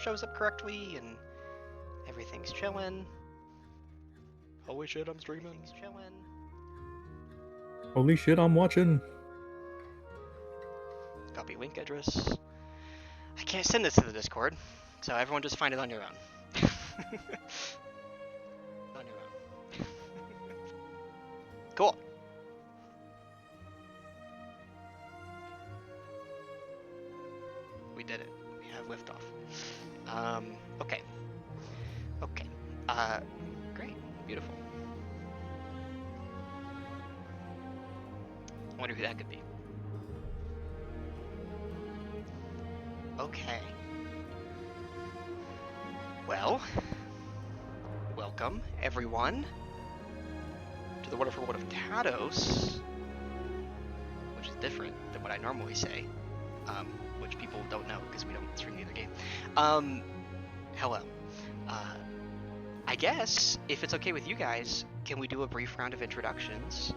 shows up correctly and everything's chilling. Holy shit, I'm streaming. Everything's chilling. Holy shit, I'm watching. Copy link address. I can't send this to the Discord, so everyone just find it on your own. On your own. Cool. We did it. We have liftoff. Okay. Okay. Great. Beautiful. I wonder who that could be. Okay. Well, welcome everyone to the wonderful world of Tados, which is different than what I normally say, which people don't know because we don't stream the other game. Hello. I guess, if it's okay with you guys, can we do a brief round of introductions,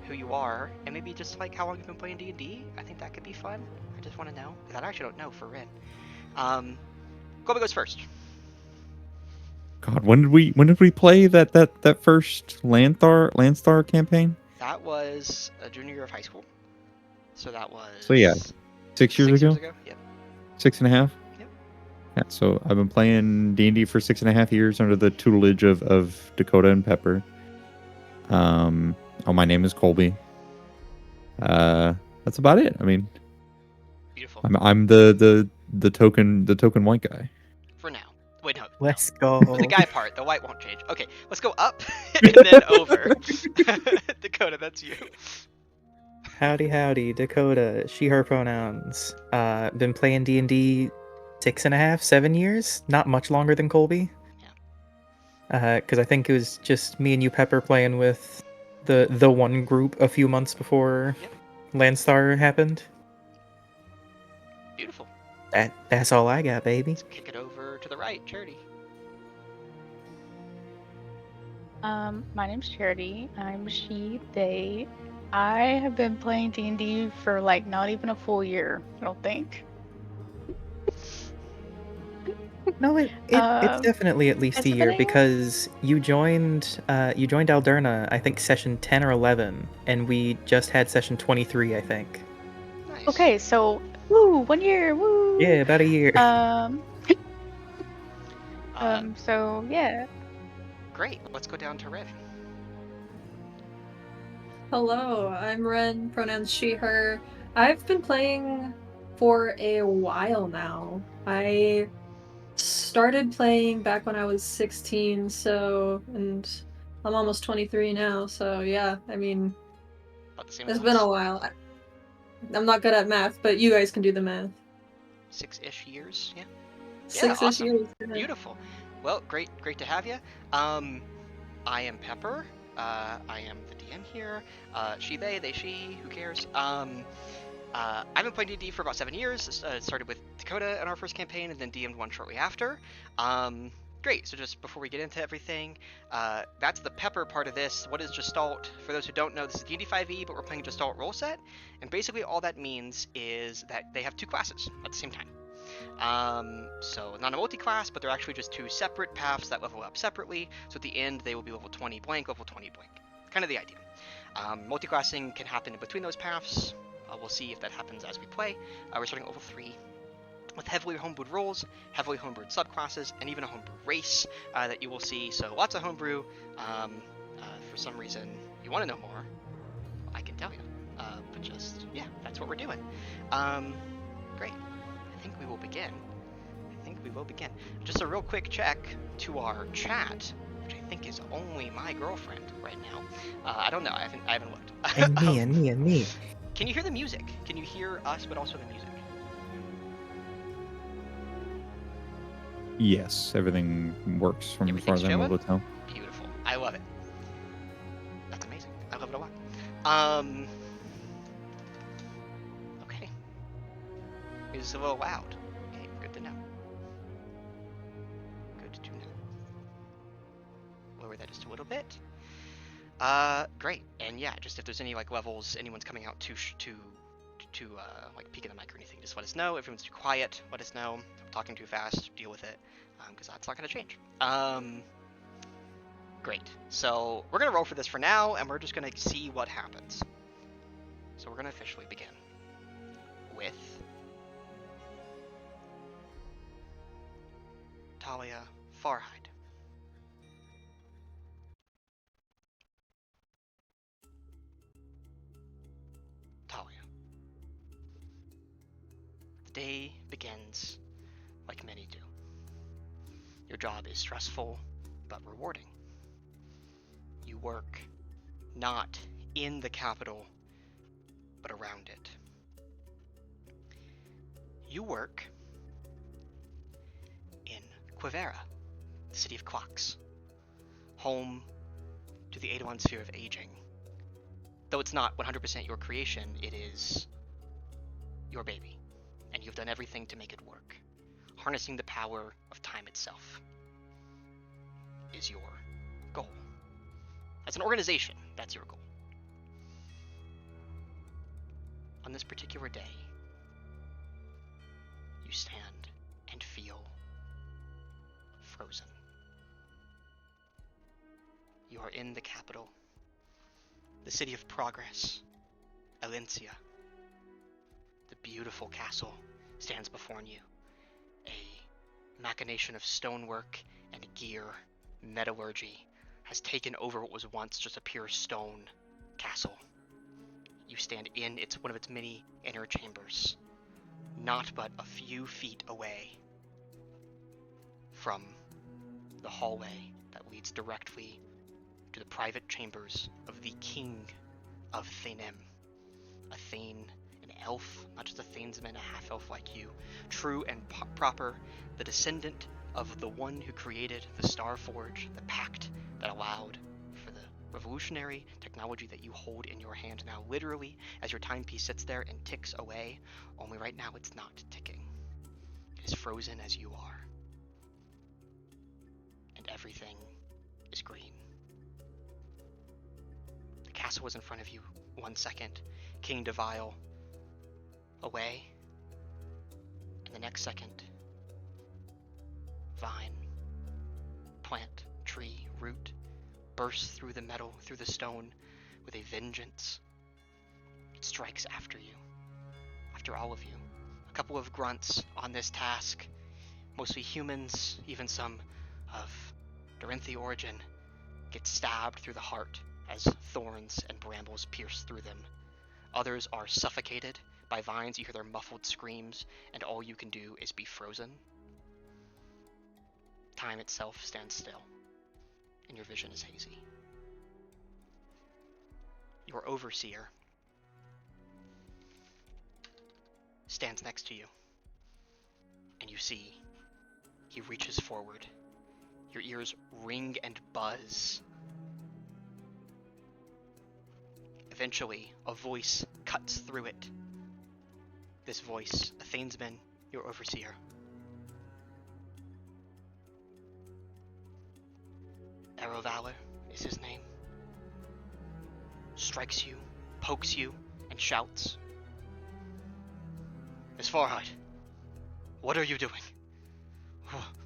who you are, and maybe just like how long you've been playing D&D? I think that could be fun. I just want to know, because I actually don't know for Rin. Colby goes first. God, when did we play that first Landstar campaign? That was a junior year of high school. So that was... So yeah, 6 years ago? Yep. 6.5? Yep. Yeah, so I've been playing D&D for 6.5 years under the tutelage of Dakota and Pepper. My name is Colby. That's about it. I mean, Beautiful. I'm the token white guy. For now. Wait, no. Let's go. For the guy part, the white won't change. Okay, let's go up and then over. Dakota, that's you. Howdy, Dakota. She, her pronouns. Been playing D&D 6.5, 7 years. Not much longer than Colby. Yeah. Because I think it was just me and you, Pepper, playing with the one group a few months before Landstar happened. Beautiful. That's all I got, baby. Let's kick it over to the right, Charity. My name's Charity. I'm she, they. I have been playing D&D for like not even a full year, I don't think. No, it's definitely at least a year because you joined Alderna, I think session 10 or 11, and we just had session 23, I think. Nice. Okay, so 1 year, woo! Yeah, about a year. So yeah. Great. Let's go down to Rev. Hello, I'm Ren, pronouns she, her. I've been playing for a while now. I started playing back when I was 16, and I'm almost 23 now, so yeah, I mean, it's been a while. I'm not good at math, but you guys can do the math. 6-ish years, yeah. 6-ish awesome. years. Beautiful. Well, great to have you. I am Pepper. I am the DM here. She, they, she, who cares? I've been playing D&D for about 7 years. Started with Dakota in our first campaign and then DM'd one shortly after. Great, so just before we get into everything, that's the Pepper part of this. What is Gestalt? For those who don't know, this is D&D 5e, but we're playing Gestalt role set. And basically all that means is that they have two classes at the same time. So not a multi-class, but they're actually just two separate paths that level up separately. So at the end, they will be level 20 blank, level 20 blank. Kind of the idea. Multi-classing can happen in between those paths. We'll see if that happens as we play. We're starting at level 3 with heavily homebrewed roles, heavily homebrewed subclasses, and even a homebrew race that you will see. So lots of homebrew. For some reason you want to know more, I can tell you. But just, yeah, that's what we're doing. Great. I think we will begin. Just a real quick check to our chat, which I think is only my girlfriend right now. I don't know. I haven't looked. And me. Can you hear the music? Can you hear us, but also the music? Yes, everything works from as far as I'm able to tell. Beautiful. I love it. That's amazing. I love it a lot. Okay. It's a little loud. Okay, good to know. Lower that just a little bit. Great. And yeah, just if there's any like levels anyone's coming out to to like peek at the mic or anything, just let us know. Everyone's too quiet, let us know. If I'm talking too fast, deal with it, because that's not going to change. Great. So we're going to roll for this for now, and we're just going to see what happens. So we're going to officially begin with Talia Farhide. Talia. The day begins like many do. Your job is stressful but rewarding. You work not in the capital, but around it. You work in Quivera, the city of clocks, home to the Eidolon sphere of aging. Though it's not 100% your creation, it is your baby, and you've done everything to make it work. Harnessing the power of time itself is your goal. As an organization, that's your goal. On this particular day, you stand and feel frozen. You are in the capital, the city of progress, Alencia. The beautiful castle stands before you, a machination of stonework and gear, metallurgy, has taken over what was once just a pure stone castle. You stand in one of its many inner chambers, not but a few feet away from the hallway that leads directly to the private chambers of the King of Thanem. A Thane, an elf, not just a Thanesman, a half-elf like you, true and proper, the descendant of the one who created the Starforge, the pact that allowed for the revolutionary technology that you hold in your hand now, literally, as your timepiece sits there and ticks away, only right now it's not ticking. It is frozen as you are. And everything is green. The castle was in front of you 1 second, King Devile away, and the next second, vine, plant, tree, root, bursts through the metal, through the stone, with a vengeance. It strikes after you, after all of you. A couple of grunts on this task, mostly humans, even some of Dorinthi origin, get stabbed through the heart as thorns and brambles pierce through them. Others are suffocated by vines. You hear their muffled screams, and all you can do is be frozen. Time itself stands still, and your vision is hazy. Your overseer stands next to you, and you see he reaches forward. Your ears ring and buzz. Eventually, a voice cuts through it. This voice, a Thanesman, your overseer. Arrow Valor is his name. Strikes you, pokes you, and shouts. Miss Farhide, what are you doing?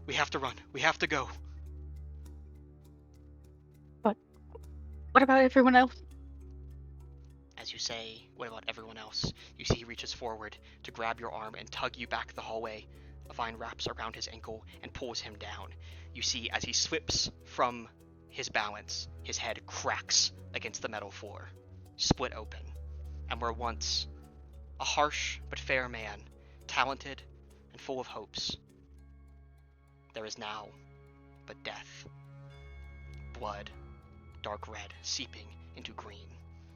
We have to run. We have to go. What about everyone else? As you say, what about everyone else? You see he reaches forward to grab your arm and tug you back the hallway. A vine wraps around his ankle and pulls him down. You see as he slips from his balance, his head cracks against the metal floor, split open. And where once a harsh but fair man, talented and full of hopes, there is now but death. Blood, dark red, seeping into green.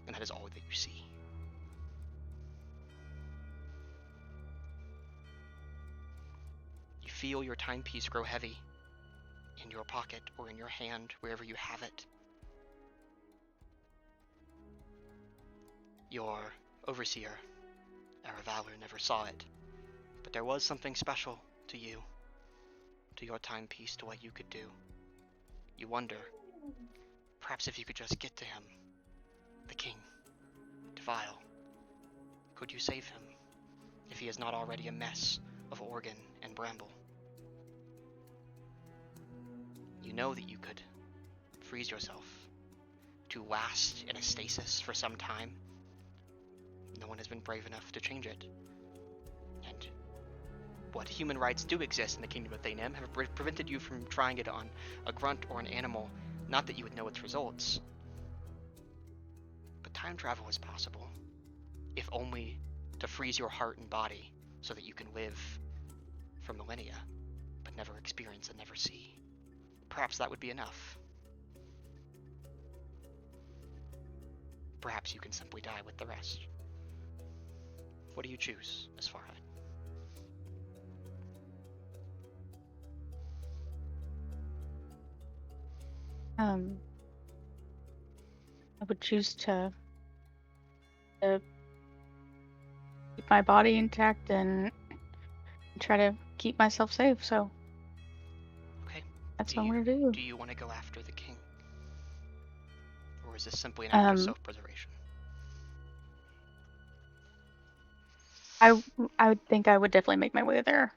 And that is all that you see. You feel your timepiece grow heavy in your pocket or in your hand, wherever you have it. Your overseer, Aravalor, never saw it, but there was something special to you, to your timepiece, to what you could do. You wonder, perhaps if you could just get to him, the king, Devile, Could you save him, if he is not already a mess of organ and bramble? You know that you could freeze yourself to last in a stasis for some time. No one has been brave enough to change it. And what human rights do exist in the kingdom of Thanem have prevented you from trying it on a grunt or an animal, not that you would know its results. But time travel is possible, if only to freeze your heart and body so that you can live for millennia, but never experience and never see. Perhaps that would be enough. Perhaps you can simply die with the rest. What do you choose, Miss Farhad? I would choose to keep my body intact and try to keep myself safe, so Okay. that's what I'm gonna do. Do you want to go after the king? Or is this simply an act of self-preservation? I would think I would definitely make my way there.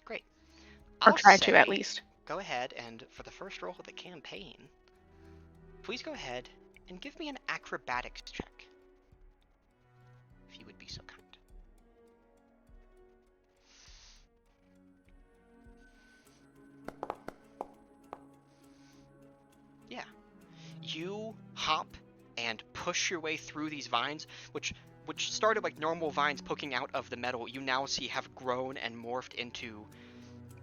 Great. Or try to, at least. Go ahead, and for the first roll of the campaign, please go ahead and give me an acrobatics check, if you would be so kind. Yeah. You hop and push your way through these vines, which started like normal vines poking out of the metal, you now see have grown and morphed into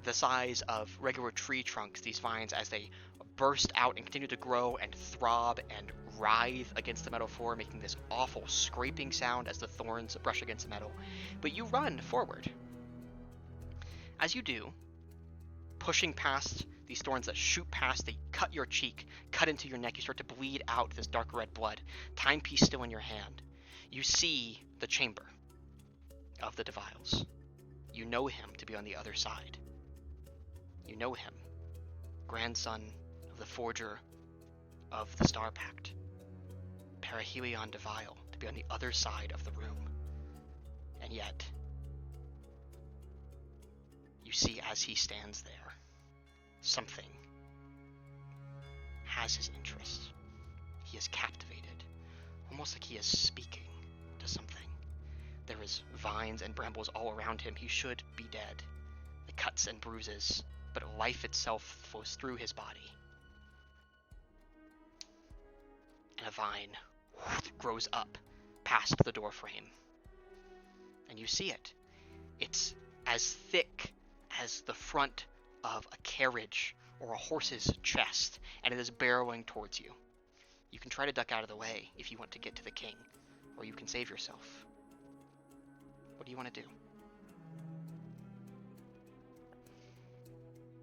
the size of regular tree trunks, these vines, as they burst out and continue to grow and throb and writhe against the metal floor, making this awful scraping sound as the thorns brush against the metal. But you run forward. As you do, pushing past these thorns that shoot past, they cut your cheek, cut into your neck, you start to bleed out this dark red blood, timepiece still in your hand. You see the chamber of the Deviles. You know him to be on the other side. You know him, grandson of the forger of the Star Pact, Perihelion Devile, to be on the other side of the room. And yet, you see as he stands there, something has his interest. He is captivated, almost like he is speaking to something. There is vines and brambles all around him. He should be dead. The cuts and bruises, but life itself flows through his body. And a vine grows up past the doorframe. And you see it. It's as thick as the front of a carriage or a horse's chest, and it is barreling towards you. You can try to duck out of the way if you want to get to the king, or you can save yourself. What do you want to do?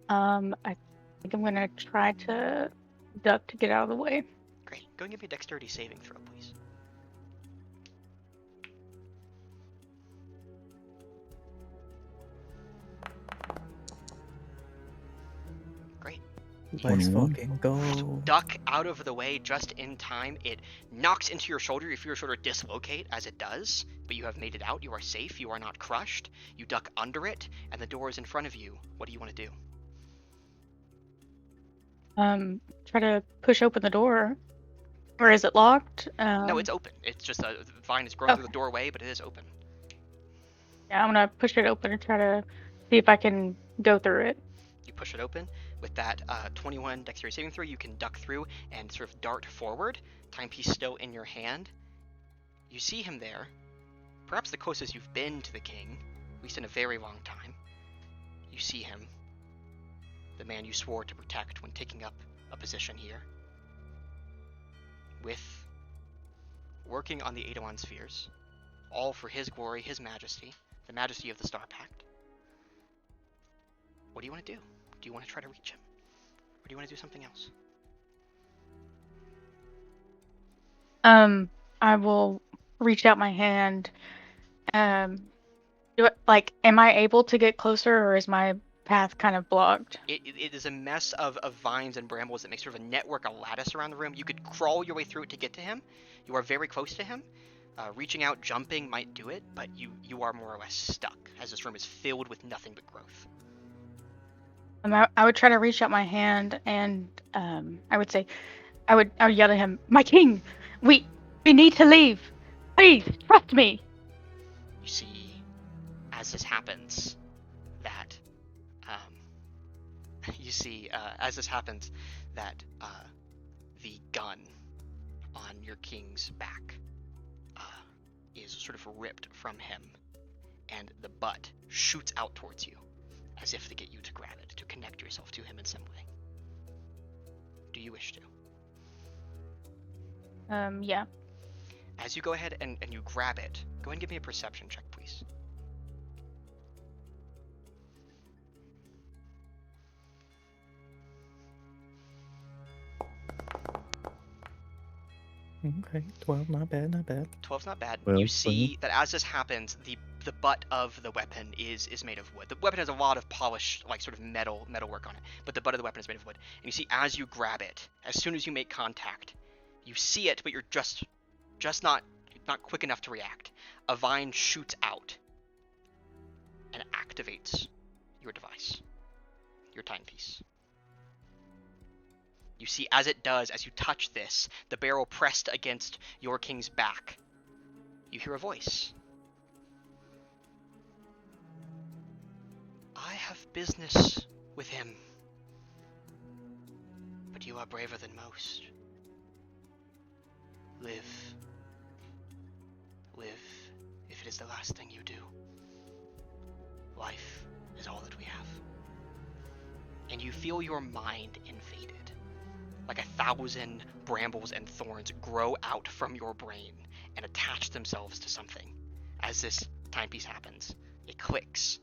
I think I'm gonna try to duck to get out of the way. Great. Go and give me a dexterity saving throw, please. Great. Let's 21. fucking go. Duck out of the way just in time. It knocks into your shoulder. You feel your shoulder dislocate as it does, but you have made it out. You are safe. You are not crushed. You duck under it, and the door is in front of you. What do you want to do? Try to push open the door. Or is it locked? No, it's open. It's just the vine is growing through the doorway, but it is open. Yeah, I'm gonna push it open and try to see if I can go through it. You push it open. With that 21 dexterity saving throw, you can duck through and sort of dart forward, timepiece still in your hand. You see him there, perhaps the closest you've been to the king, at least in a very long time. You see him, the man you swore to protect when taking up a position here, with working on the Eidolon spheres, all for his glory, his majesty, the majesty of the Star Pact. What do you want to do? Do you want to try to reach him? Or do you want to do something else? I will reach out my hand. Am I able to get closer, or is my path kind of blocked? It is a mess of vines and brambles that makes sort of a network, a lattice around the room. You could crawl your way through it to get to him. You are very close to him, Reaching out, jumping might do it, but you are more or less stuck, as this room is filled with nothing but growth. I would try to reach out my hand, and I would say, I would yell at him, "My king, we need to leave. Please trust me." You see, as this happens, that the gun on your king's back is sort of ripped from him, and the butt shoots out towards you, as if to get you to grab it, to connect yourself to him in some way. Do you wish to? Yeah. As you go ahead and you grab it, go ahead and give me a perception check, please. Okay, 12, not bad, not bad. 12's not bad. Well, you see that as this happens, the butt of the weapon is made of wood. The weapon has a lot of polished, like sort of metalwork on it, but the butt of the weapon is made of wood. And you see, as you grab it, as soon as you make contact, you see it, but you're just not quick enough to react. A vine shoots out and activates your device, your timepiece. You see, as it does, as you touch this, the barrel pressed against your king's back, you hear a voice. I have business with him, but you are braver than most. Live, if it is the last thing you do. Life is all that we have. And you feel your mind invaded. Like 1,000 brambles and thorns grow out from your brain and attach themselves to something. As this timepiece happens, it clicks.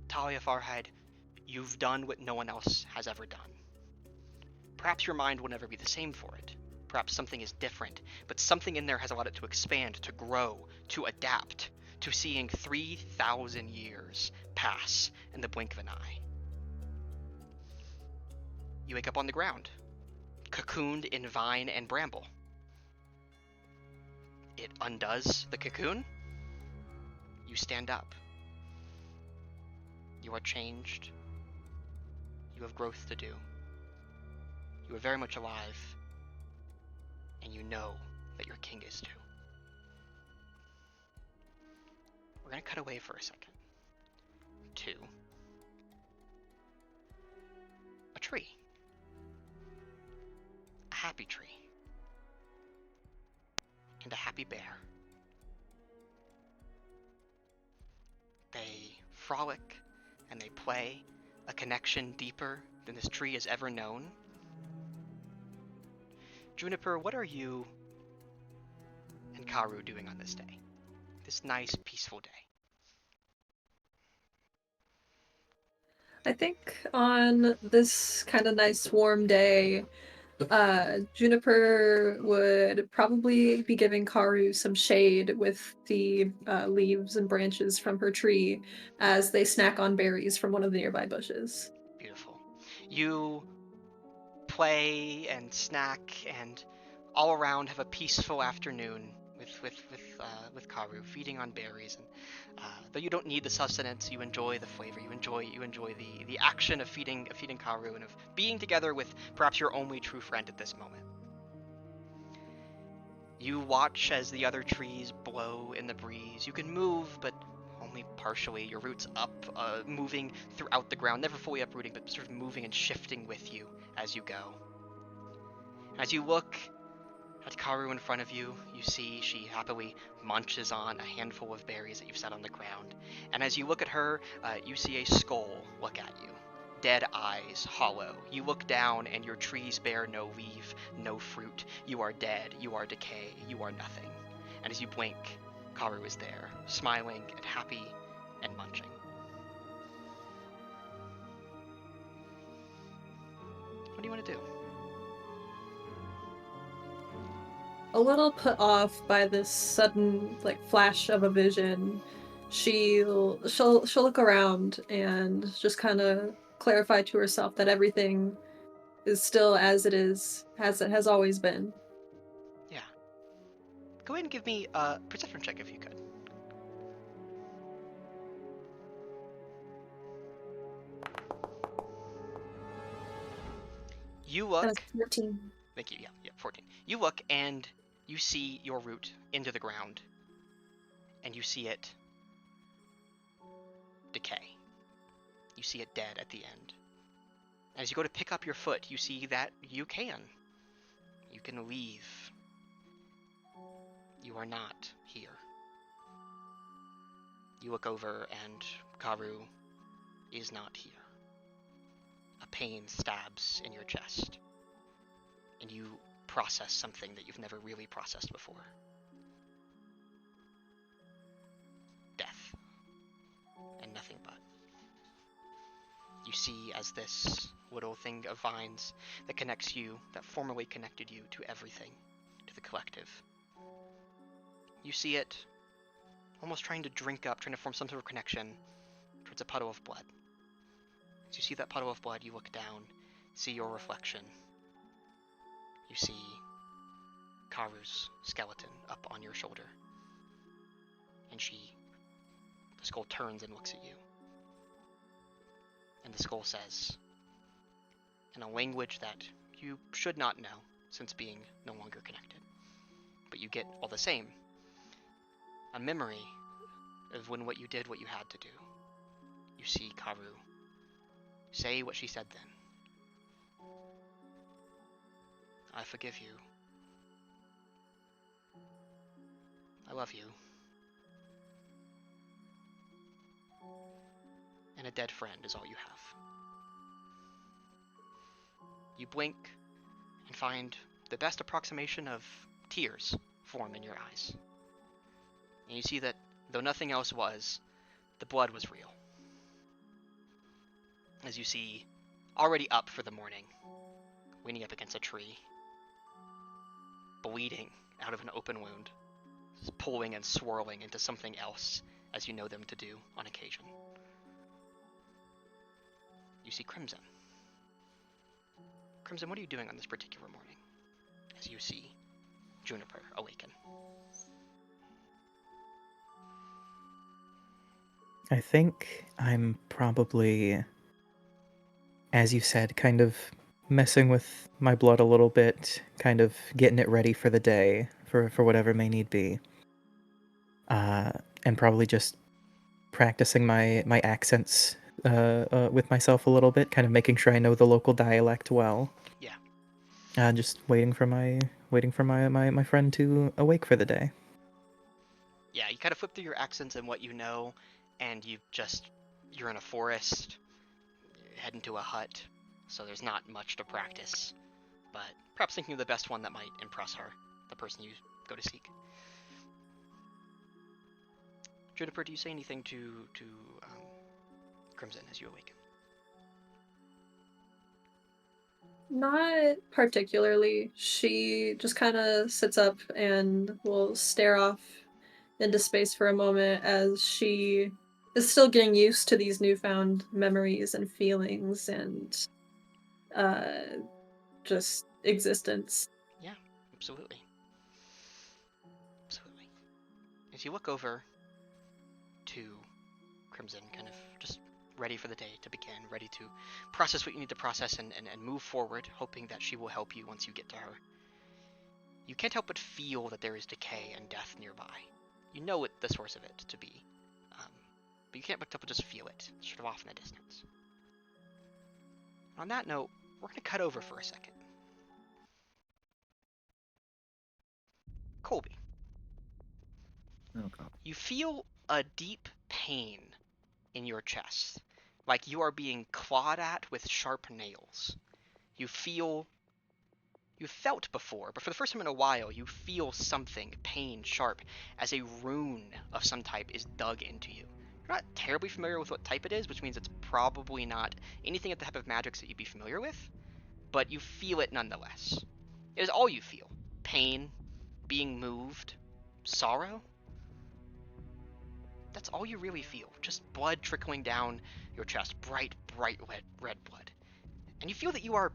Talia Farhide, you've done what no one else has ever done. Perhaps your mind will never be the same for it. Perhaps something is different, but something in there has allowed it to expand, to grow, to adapt, to seeing 3,000 years pass in the blink of an eye. You wake up on the ground, cocooned in vine and bramble. It undoes the cocoon. You stand up. You are changed. You have growth to do. You are very much alive, and you know that your king is too. We're going to cut away for a second to a tree. A happy tree. And a happy bear. They frolic and they play, a connection deeper than this tree has ever known. Juniper, what are you and Karu doing on this day? This nice, peaceful day. I think on this kind of nice warm day, Juniper would probably be giving Karu some shade with the leaves and branches from her tree as they snack on berries from one of the nearby bushes. Beautiful. You play and snack and all around have a peaceful afternoon with Karu, feeding on berries, and though you don't need the sustenance, you enjoy the flavor. You enjoy the action of feeding Karu and of being together with perhaps your only true friend at this moment. You watch as the other trees blow in the breeze. You can move, but only partially. Your roots up, moving throughout the ground, never fully uprooting, but sort of moving and shifting with you as you go. As you look at Karu in front of you, you see she happily munches on a handful of berries that you've set on the ground. And as you look at her, you see a skull look at you. Dead eyes, hollow. You look down and your trees bear no leaf, no fruit. You are dead, you are decay, you are nothing. And as you blink, Karu is there, smiling and happy and munching. What do you want to do? A little put off by this sudden flash of a vision, she'll look around and just kind of clarify to herself that everything is still as it is, as it has always been. Yeah. go ahead and give me a perception check if you could. You That look. is 14. Thank you. Yeah, 14. You look and you see your root into the ground, and you see it decay. You see it dead at the end. As you go to pick up your foot, you see that you can. You can leave. You are not here. You look over and Karu is not here. A pain stabs in your chest, and you process something that you've never really processed before. Death. And nothing but. You see as this little thing of vines that connects you, that formerly connected you to everything, to the collective. You see it almost trying to drink up, trying to form some sort of connection towards a puddle of blood. As you see that puddle of blood, you look down, see your reflection. You see Karu's skeleton up on your shoulder. And the skull turns and looks at you. And the skull says, in a language that you should not know, since being no longer connected, but you get all the same, a memory of when what you did, what you had to do. You see Karu say what she said then. I forgive you. I love you. And a dead friend is all you have. You blink and find the best approximation of tears form in your eyes. And you see that, though nothing else was, the blood was real. As you see, already up for the morning, leaning up against a tree, bleeding out of an open wound, pulling and swirling into something else, as you know them to do on occasion. You see Crimson. Crimson, what are you doing on this particular morning, as you see Juniper awaken? I think I'm probably, as you said, kind of messing with my blood a little bit, kind of getting it ready for the day, for whatever may need be. And probably just practicing my accents with myself a little bit, kind of making sure I know the local dialect well. Yeah. Just waiting for my friend to awake for the day. Yeah, you kind of flip through your accents and what you know, and you're in a forest, heading to a hut, so there's not much to practice, but perhaps thinking of the best one that might impress her, the person you go to seek. Juniper, do you say anything to Crimson as you awaken? Not particularly. She just kind of sits up and will stare off into space for a moment as she is still getting used to these newfound memories and feelings and just existence. Yeah, absolutely. Absolutely. As you look over to Crimson, kind of just ready for the day to begin, ready to process what you need to process and move forward, hoping that she will help you once you get to her. You can't help but feel that there is decay and death nearby. You know it, the source of it to be, but you can't help but just feel it, sort of off in the distance. On that note, we're going to cut over for a second. Colby. Oh, God. You feel a deep pain in your chest, like you are being clawed at with sharp nails. You've felt before, but for the first time in a while, you feel something, pain, sharp, as a rune of some type is dug into you. You're not terribly familiar with what type it is, which means it's probably not anything of the type of magics that you'd be familiar with, but you feel it nonetheless. It is all you feel. Pain, being moved, sorrow. That's all you really feel. Just blood trickling down your chest, bright red blood. And you feel that you are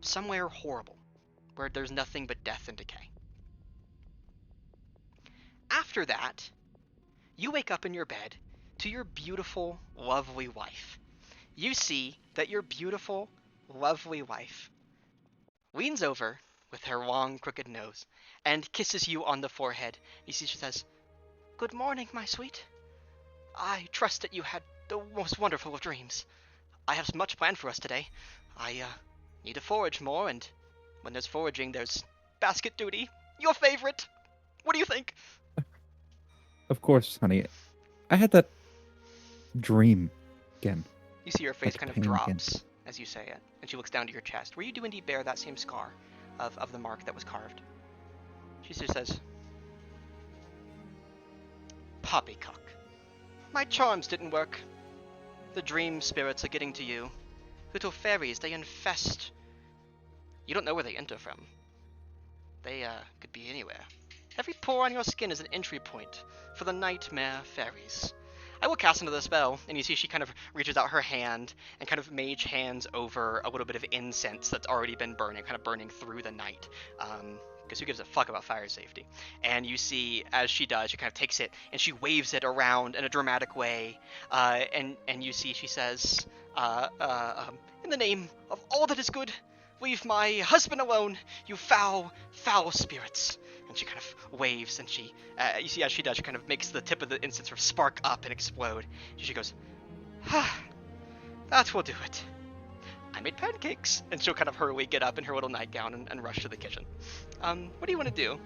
somewhere horrible, where there's nothing but death and decay. after that, you wake up in your bed to your beautiful, lovely wife. You see that your beautiful, lovely wife leans over with her long, crooked nose and kisses you on the forehead. You see she says, "Good morning, my sweet. I trust that you had the most wonderful of dreams. I have much planned for us today. I need to forage more, and when there's foraging, there's basket duty. Your favorite. What do you think?" Of course, honey. I had that dream again. You see her face That kind of pain again. drops as you say it, and she looks down to your chest, where you do indeed bear that same scar of the mark that was carved. She just says, "Poppycock, my charms didn't work. The dream spirits are getting to you. Little fairies, they infest. You don't know where they enter from. They could be anywhere. Every pore on your skin is an entry point for the nightmare fairies. I will cast another spell," and you see she kind of reaches out her hand and kind of mage hands over a little bit of incense that's already been burning, kind of burning through the night. Because who gives a fuck about fire safety? And you see, as she does, she kind of takes it and she waves it around in a dramatic way. And you see she says, "In the name of all that is good, leave my husband alone, you foul, foul spirits." And she kind of waves, and you see as she does, she kind of makes the tip of the incense sort of spark up and explode. She goes, "That will do it. I made pancakes." And she'll kind of hurriedly get up in her little nightgown and rush to the kitchen. What do you want to do?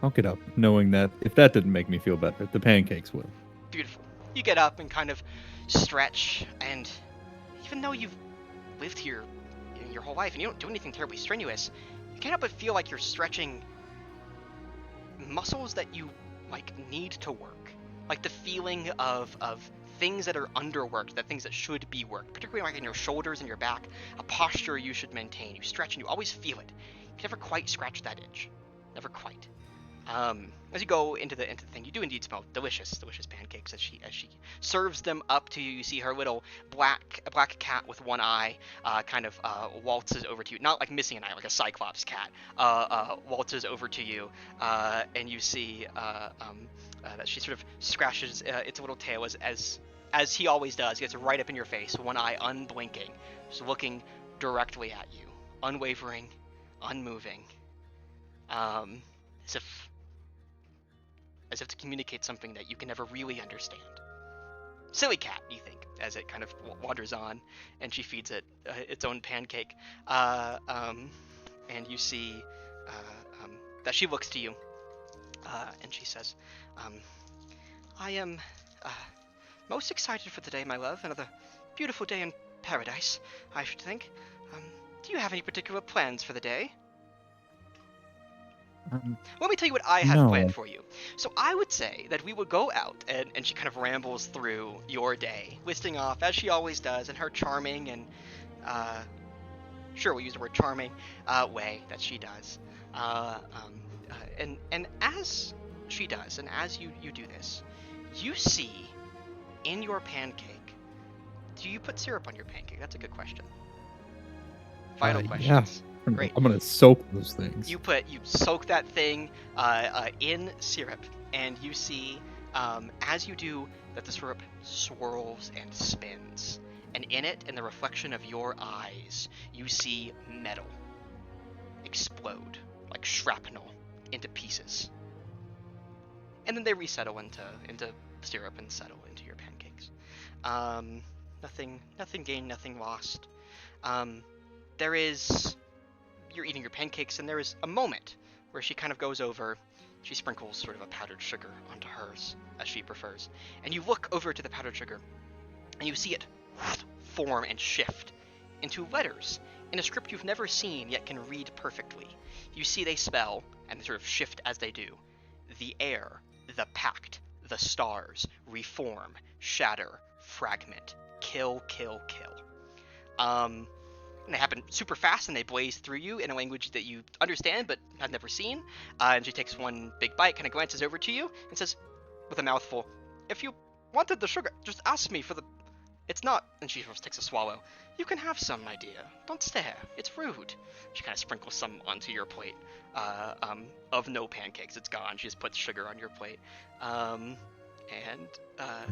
I'll get up, knowing that if that didn't make me feel better, the pancakes will. Beautiful. You get up and kind of stretch, and even though you've lived here your whole life and you don't do anything terribly strenuous, you can't help but feel like you're stretching muscles that you need to work. Like the feeling of things that are underworked, that things that should be worked, particularly in your shoulders and your back, a posture you should maintain. You stretch and you always feel it. You never quite scratch that itch. Never quite. As you go into the thing, you do indeed smell delicious pancakes as she serves them up to you. You see her little black cat with one eye kind of waltzes over to you, not like missing an eye, like a cyclops cat, waltzes over to you, and you see that she sort of scratches its little tail as he always does. He gets right up in your face, one eye unblinking, just looking directly at you, unwavering, unmoving, as if to communicate something that you can never really understand. Silly cat, you think, as it kind of wanders on, and she feeds it its own pancake. And you see that she looks to you, and she says, "I am most excited for the day, my love. Another beautiful day in paradise, I should think. Do you have any particular plans for the day?" Let me tell you what I have planned for you. So I would say that we would go out, and she kind of rambles through your day, listing off, as she always does, in her charming and, sure, we'll use the word charming, way that she does. And as she does, and as you do this, you see in your pancake, do you put syrup on your pancake? That's a good question. Final questions. Yeah. Great. I'm gonna soak those things. You soak that thing in syrup, and you see as you do that the syrup swirls and spins, and in it, in the reflection of your eyes, you see metal explode like shrapnel into pieces, and then they resettle into syrup and settle into your pancakes. Nothing gained, nothing lost. You're eating your pancakes, and there is a moment where she kind of goes over, she sprinkles sort of a powdered sugar onto hers, as she prefers, and you look over to the powdered sugar, and you see it form and shift into letters in a script you've never seen yet can read perfectly. You see they spell, and they sort of shift as they do, the air, the pact, the stars, reform, shatter, fragment, kill, kill, kill. And they happen super fast, and they blaze through you in a language that you understand but have never seen. And she takes one big bite, kind of glances over to you, and says, with a mouthful, "If you wanted the sugar, just ask me for the It's not, and she first takes a swallow. You can have some, my dear. Don't stare. It's rude. She kind of sprinkles some onto your plate. Of no pancakes, it's gone. She just puts sugar on your plate. And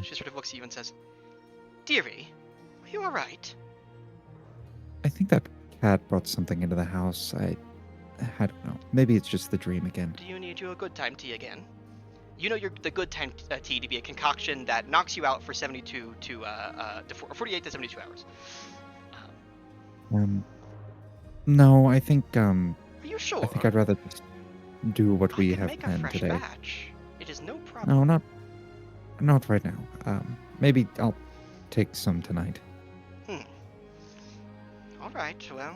she sort of looks at you and says, "Dearie, are you alright?" I think that cat brought something into the house. I don't know. Maybe it's just the dream again. Do you need your good time tea again? You know the good time tea to be a concoction that knocks you out for 72 to 48 to 72 hours. No, I think Are you sure? I think I'd rather just do what we I can have make a planned fresh today. batch. It is no problem. No, not right now. Maybe I'll take some tonight. Alright, well,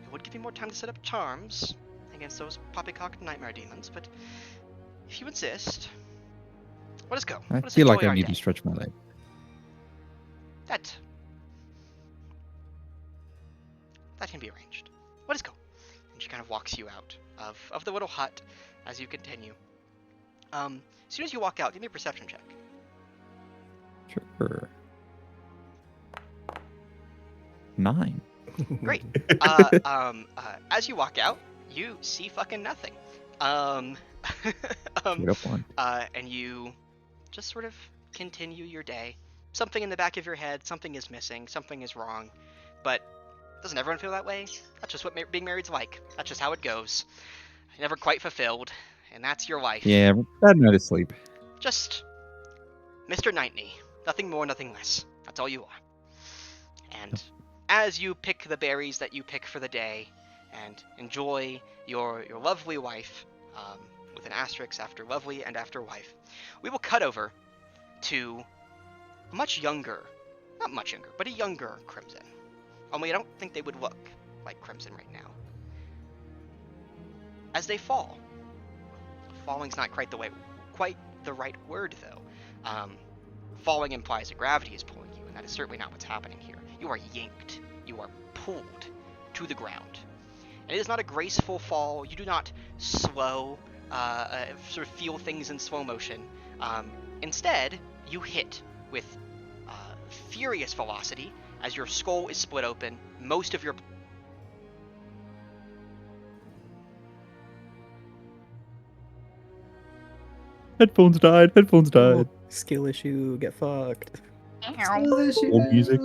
it would give you more time to set up charms against those poppycock nightmare demons, but if you insist, let us go. I Let us feel like enjoy I our need day. to stretch my leg. That can be arranged. Let us go. And she kind of walks you out of the little hut as you continue. As soon as you walk out, give me a perception check. Sure. 9. Great. As you walk out, you see fucking nothing. Straight up one. And you just sort of continue your day. Something in the back of your head, something is missing, something is wrong. But doesn't everyone feel that way? That's just what being married's like. That's just how it goes. Never quite fulfilled, and that's your life. Yeah, bad night of sleep. Just Mr. Knightley. Nothing more, nothing less. That's all you are. And as you pick the berries that you pick for the day and enjoy your lovely wife, with an asterisk after lovely and after wife, we will cut over to a much younger, not much younger, but a younger Crimson. Only I don't think they would look like Crimson right now. As they fall. Falling's not quite the right word, though. Falling implies that gravity is pulling you, and that is certainly not what's happening here. You are yanked. You are pulled to the ground. And it is not a graceful fall. You do not slow, sort of feel things in slow motion. Instead, you hit with furious velocity as your skull is split open. Most of your Headphones died. Oh, skill issue, get fucked. Old music.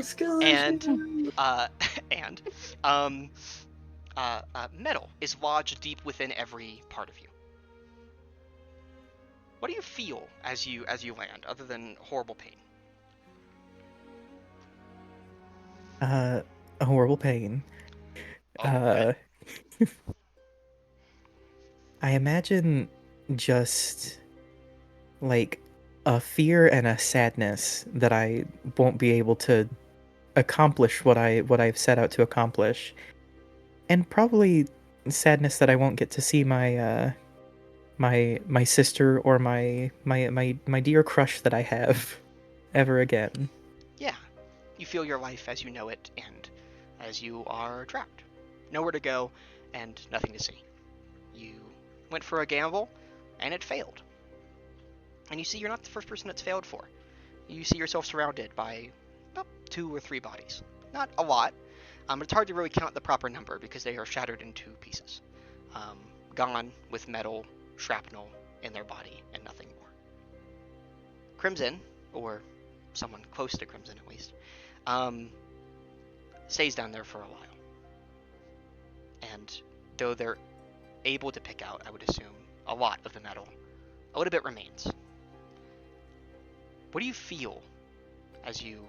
Metal is lodged deep within every part of you. What do you feel as you land, other than horrible pain? A horrible pain. Oh, I imagine just like a fear and a sadness that I won't be able to accomplish what I've set out to accomplish, and probably sadness that I won't get to see my my sister or my dear crush that I have ever again. Yeah, you feel your life as you know it, and as you are trapped, nowhere to go, and nothing to see. You went for a gamble, and it failed. And you see you're not the first person it's failed for. You see yourself surrounded by about 2 or 3 bodies. Not a lot, but it's hard to really count the proper number because they are shattered into pieces. Gone with metal, shrapnel in their body, and nothing more. Crimson, or someone close to Crimson at least, stays down there for a while. And though they're able to pick out, I would assume, a lot of the metal, a little bit remains. What do you feel as you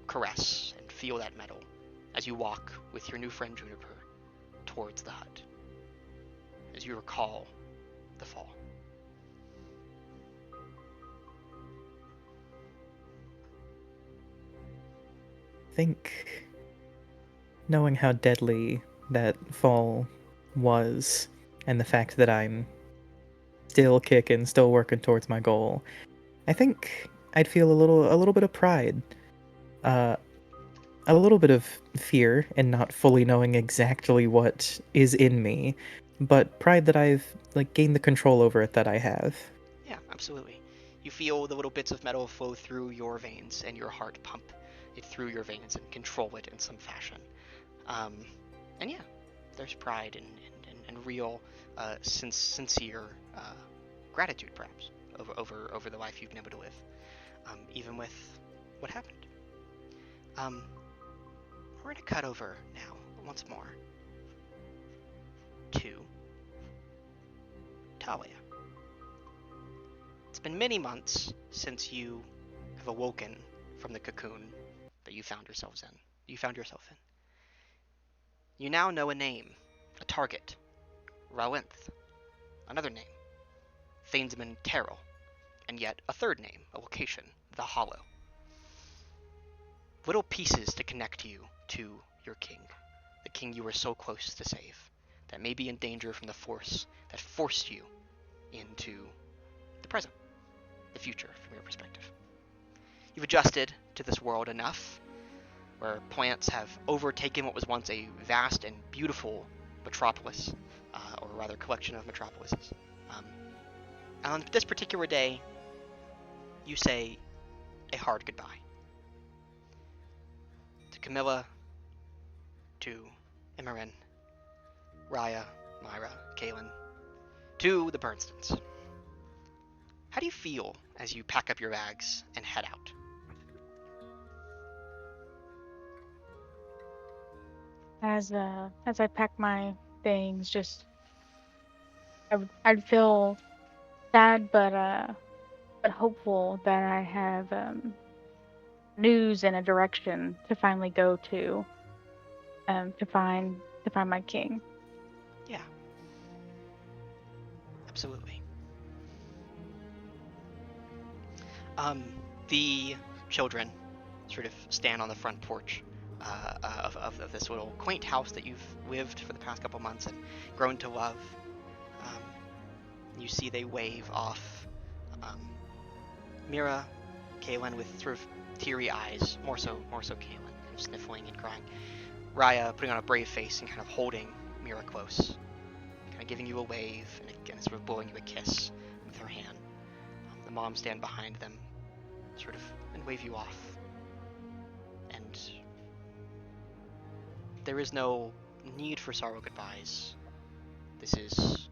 caress and feel that metal as you walk with your new friend Juniper towards the hut, as you recall the fall? I think knowing how deadly that fall was, and the fact that I'm still kicking, still working towards my goal, I think I'd feel a little bit of pride, a little bit of fear in not fully knowing exactly what is in me, but pride that I've gained the control over it that I have. Yeah, absolutely. You feel the little bits of metal flow through your veins and your heart pump it through your veins and control it in some fashion. And yeah, there's pride and real, sincere gratitude, perhaps, over the life you've been able to live, even with what happened. We're gonna cut over now once more to Talia. It's been many months since you have awoken from the cocoon that you found yourself in. You now know a name, a target, Ralinth, another name, Thainsman Terrell, and yet a third name, a location, the Hollow. Little pieces to connect you to your king, the king you were so close to save, that may be in danger from the force that forced you into the present, the future from your perspective. You've adjusted to this world enough where plants have overtaken what was once a vast and beautiful metropolis, or rather collection of metropolises. And on this particular day, you say a hard goodbye. To Camilla, to Imran, Raya, Myra, Kaylin, to the Bernstons. How do you feel as you pack up your bags and head out? As I pack my things, I'd feel sad, but hopeful that I have news and a direction to finally go to find my king. Yeah, absolutely. The children sort of stand on the front porch of this little quaint house that you've lived for the past couple months and grown to love. You see they wave off. Mira, Kaylin with sort of teary eyes, more so Kaylin, kind of sniffling and crying. Raya putting on a brave face and kind of holding Mira close, kind of giving you a wave and again sort of blowing you a kiss with her hand. The moms stand behind them, sort of, and wave you off. And there is no need for sorrow goodbyes. This is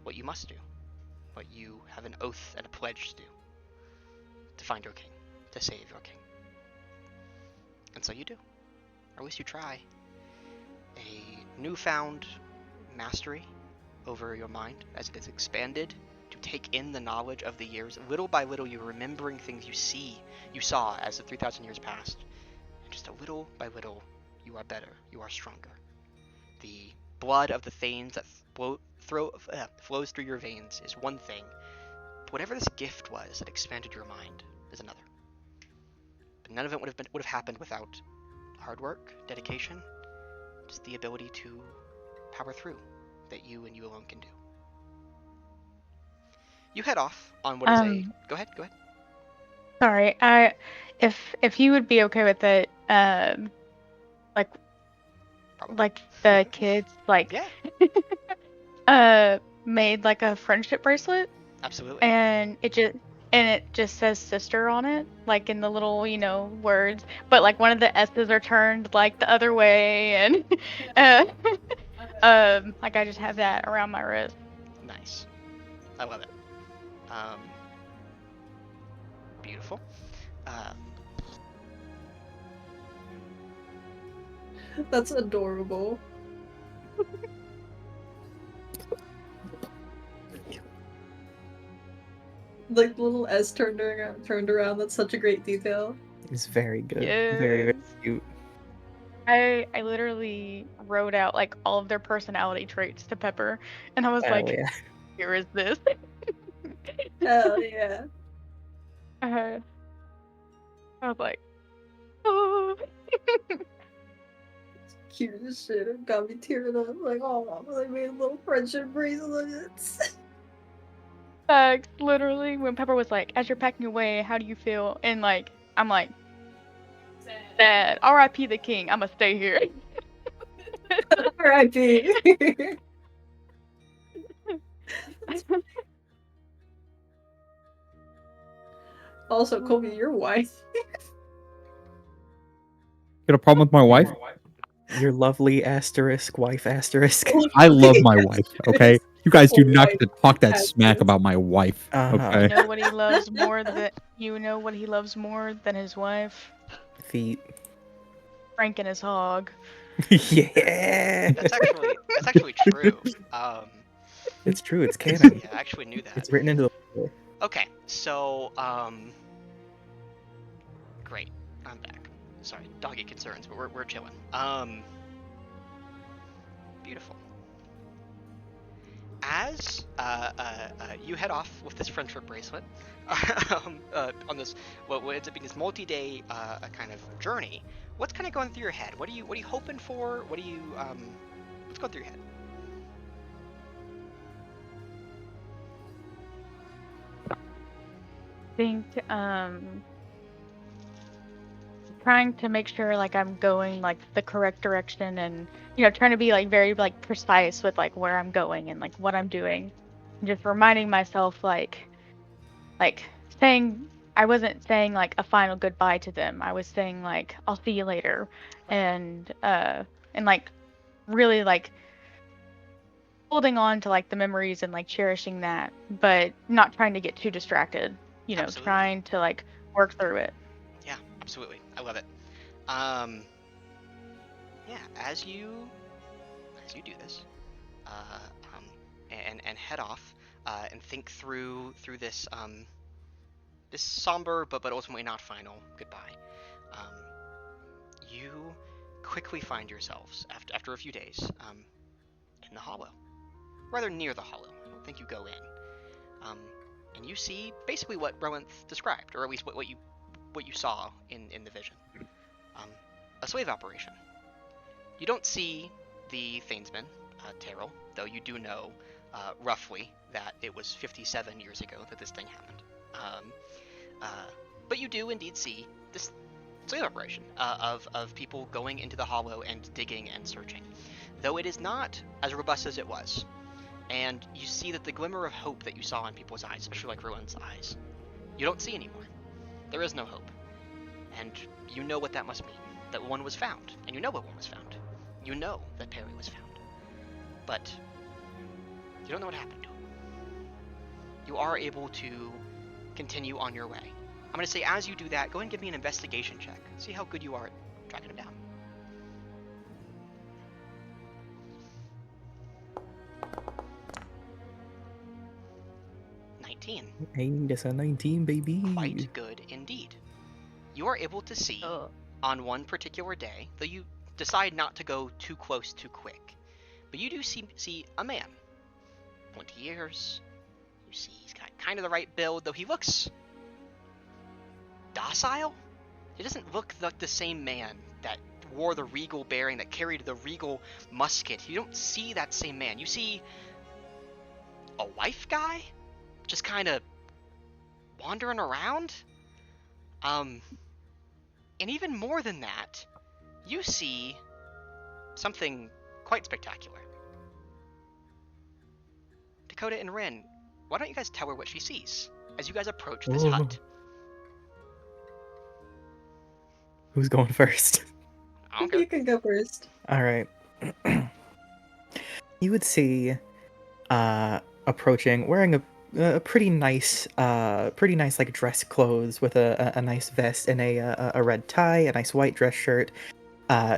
what you must do, what you have an oath and a pledge to do, to find your king, to save your king. And so you do, or at least you try. A newfound mastery over your mind as it is expanded to take in the knowledge of the years. Little by little, you're remembering things you saw as the 3,000 years passed. And just a little by little, you are better, you are stronger. The blood of the Thanes that flows through your veins is one thing, but whatever this gift was that expanded your mind is another. But none of it would have happened without hard work, dedication, just the ability to power through that you and you alone can do. You head off on what is a... Go ahead. Sorry, if you would be okay with it, like Probably. the kids Yeah, made like a friendship bracelet, absolutely. and it just says sister on it, like in the little words, but like one of the S's are turned like the other way, and like I just have that around my wrist. Nice. I love it. Beautiful. That's adorable. Like the little S turned around. That's such a great detail. It's very good. Yes. Very, very cute. I literally wrote out like all of their personality traits to Pepper, and I was Oh, like, yeah. here is this. Hell yeah. I was like, oh. Cute as shit. It got me tearing up. Like, oh, they made little friendship bracelets. Facts, literally, when Pepper was like, as you're packing away, how do you feel? And like, I'm like, sad. R.I.P. the king. I'ma stay here. R.I.P. Also, Colby, your wife. Got a problem with my wife? Your lovely asterisk wife asterisk. I love my wife, okay? You guys do not Wife get to talk that smack asterisk. about my wife, Uh-huh. okay? You know what he loves more than his wife? Feet. Frank and his hog. Yeah. That's actually true. It's true. It's canon. Yeah, I actually knew that. It's written into the lore. Okay, so great. I'm back. Sorry, doggy concerns, but we're chilling. Beautiful. As you head off with this friendship bracelet on this what ends up being this multi-day kind of journey, what's kind of going through your head? What are you hoping for? What's going through your head? Think trying to make sure like I'm going like the correct direction, and trying to be like very like precise with like where I'm going and like what I'm doing, and just reminding myself like saying, I wasn't saying like a final goodbye to them. I was saying like I'll see you later, and like really like holding on to like the memories and like cherishing that, but not trying to get too distracted. Absolutely. Trying to like work through it. Yeah, absolutely. I love it. Yeah, as you do this, and head off, and think through this this somber but ultimately not final goodbye, you quickly find yourselves after a few days in the hollow, rather near the hollow. I don't think you go in, and you see basically what Rowan described, or at least what you saw in the vision. A slave operation. You don't see the Thanesman, Terrell, though you do know roughly that it was 57 years ago that this thing happened. But you do indeed see this slave operation of people going into the hollow and digging and searching, though it is not as robust as it was. And you see that the glimmer of hope that you saw in people's eyes, especially like Rowan's eyes, you don't see anymore. There is no hope. And you know what that must mean. That one was found. And you know what one was found. You know that Perry was found. But you don't know what happened to him. You are able to continue on your way. I'm going to say, as you do that, go ahead and give me an investigation check. See how good you are at tracking him down. Hey, that's a 19, baby. Quite good indeed. You are able to see on one particular day, though you decide not to go too close too quick, but you do see a man. 20 years. You see he's got kind of the right build, though he looks docile. He doesn't look like the same man that wore the regal bearing, that carried the regal musket. You don't see that same man. You see a wife guy just kind of wandering around. And even more than that, you see something quite spectacular. Dakota and Ren, why don't you guys tell her what she sees as you guys approach this hut? Who's going first? I don't care. You can go first. All right. You would see approaching, wearing a pretty nice like dress clothes with a nice vest and a red tie, a nice white dress shirt.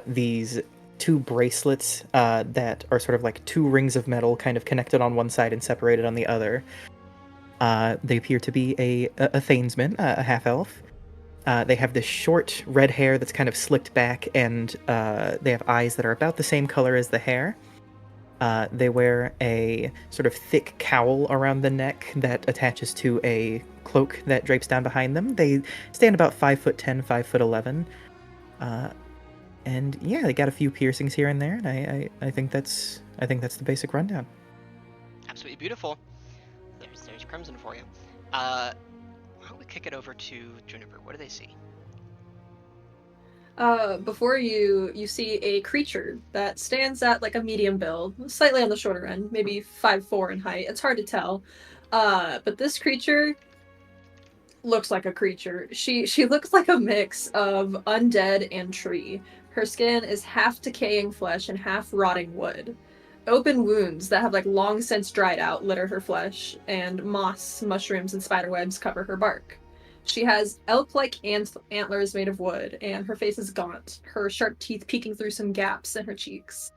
These two bracelets that are sort of like two rings of metal, kind of connected on one side and separated on the other. They appear to be a Thanesman, a half elf. They have this short red hair that's kind of slicked back, and they have eyes that are about the same color as the hair. They wear a sort of thick cowl around the neck that attaches to a cloak that drapes down behind them. They stand about 5'10", 5'11". And yeah, they got a few piercings here and there, and I think that's the basic rundown. Absolutely beautiful. There's Crimson for you. Why don't we kick it over to Juniper? What do they see? Before you see a creature that stands at like a medium build, slightly on the shorter end, maybe 5'4" in height. It's hard to tell. But this creature looks like a creature. She looks like a mix of undead and tree. Her skin is half decaying flesh and half rotting wood. Open wounds that have like long since dried out litter her flesh, and moss, mushrooms, and spiderwebs cover her bark. She has elk-like antlers made of wood, and her face is gaunt, her sharp teeth peeking through some gaps in her cheeks.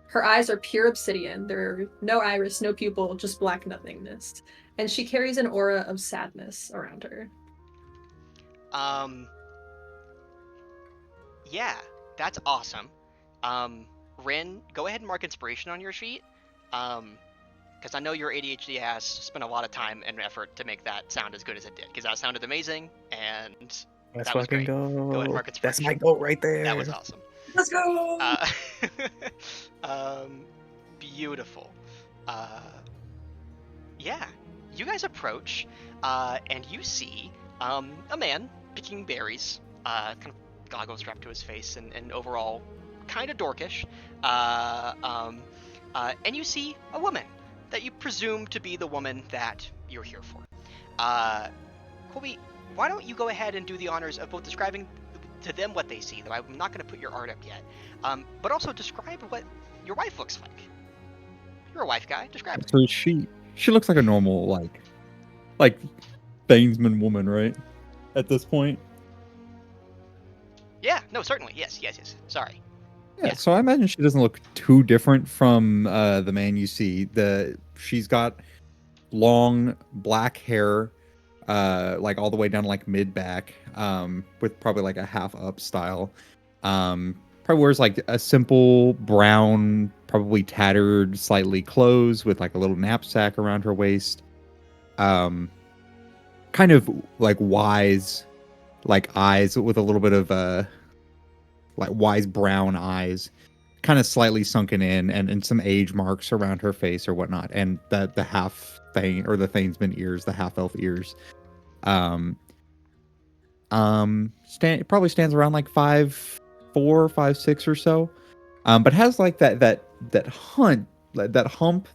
Her eyes are pure obsidian. There are no iris, no pupil, just black nothingness. And she carries an aura of sadness around her. Yeah, that's awesome. Rin, go ahead and mark inspiration on your sheet. Because I know your ADHD ass spent a lot of time and effort to make that sound as good as it did. Because that sounded amazing, and Let's that was fucking great. go. Go ahead and mark That's my inspiration. goal right there. That was awesome. Let's go! Beautiful. Yeah, you guys approach, and you see a man picking berries, kind of goggles strapped to his face, and overall kind of dorkish. And you see a woman that you presume to be the woman that you're here for. Colby, why don't you go ahead and do the honors of both describing to them what they see, though I'm not going to put your art up yet, but also describe what your wife looks like. You're a wife guy. Describe her. So she looks like a normal like Thainsman woman, right? At this point. Yeah, no, certainly. Yes. Sorry. Yeah, Yeah. so I imagine she doesn't look too different from the man you see. She's got long black hair, like all the way down to like mid back, with probably like a half up style. Probably wears like a simple brown, probably tattered, slightly clothes with like a little knapsack around her waist. Kind of like wise, like eyes with a little bit of like wise brown eyes, kind of slightly sunken in, and some age marks around her face or whatnot, and the half thing or the Thainsman ears, the half elf ears. Probably stands around like 5'4", 5'6" or so, but has like that hump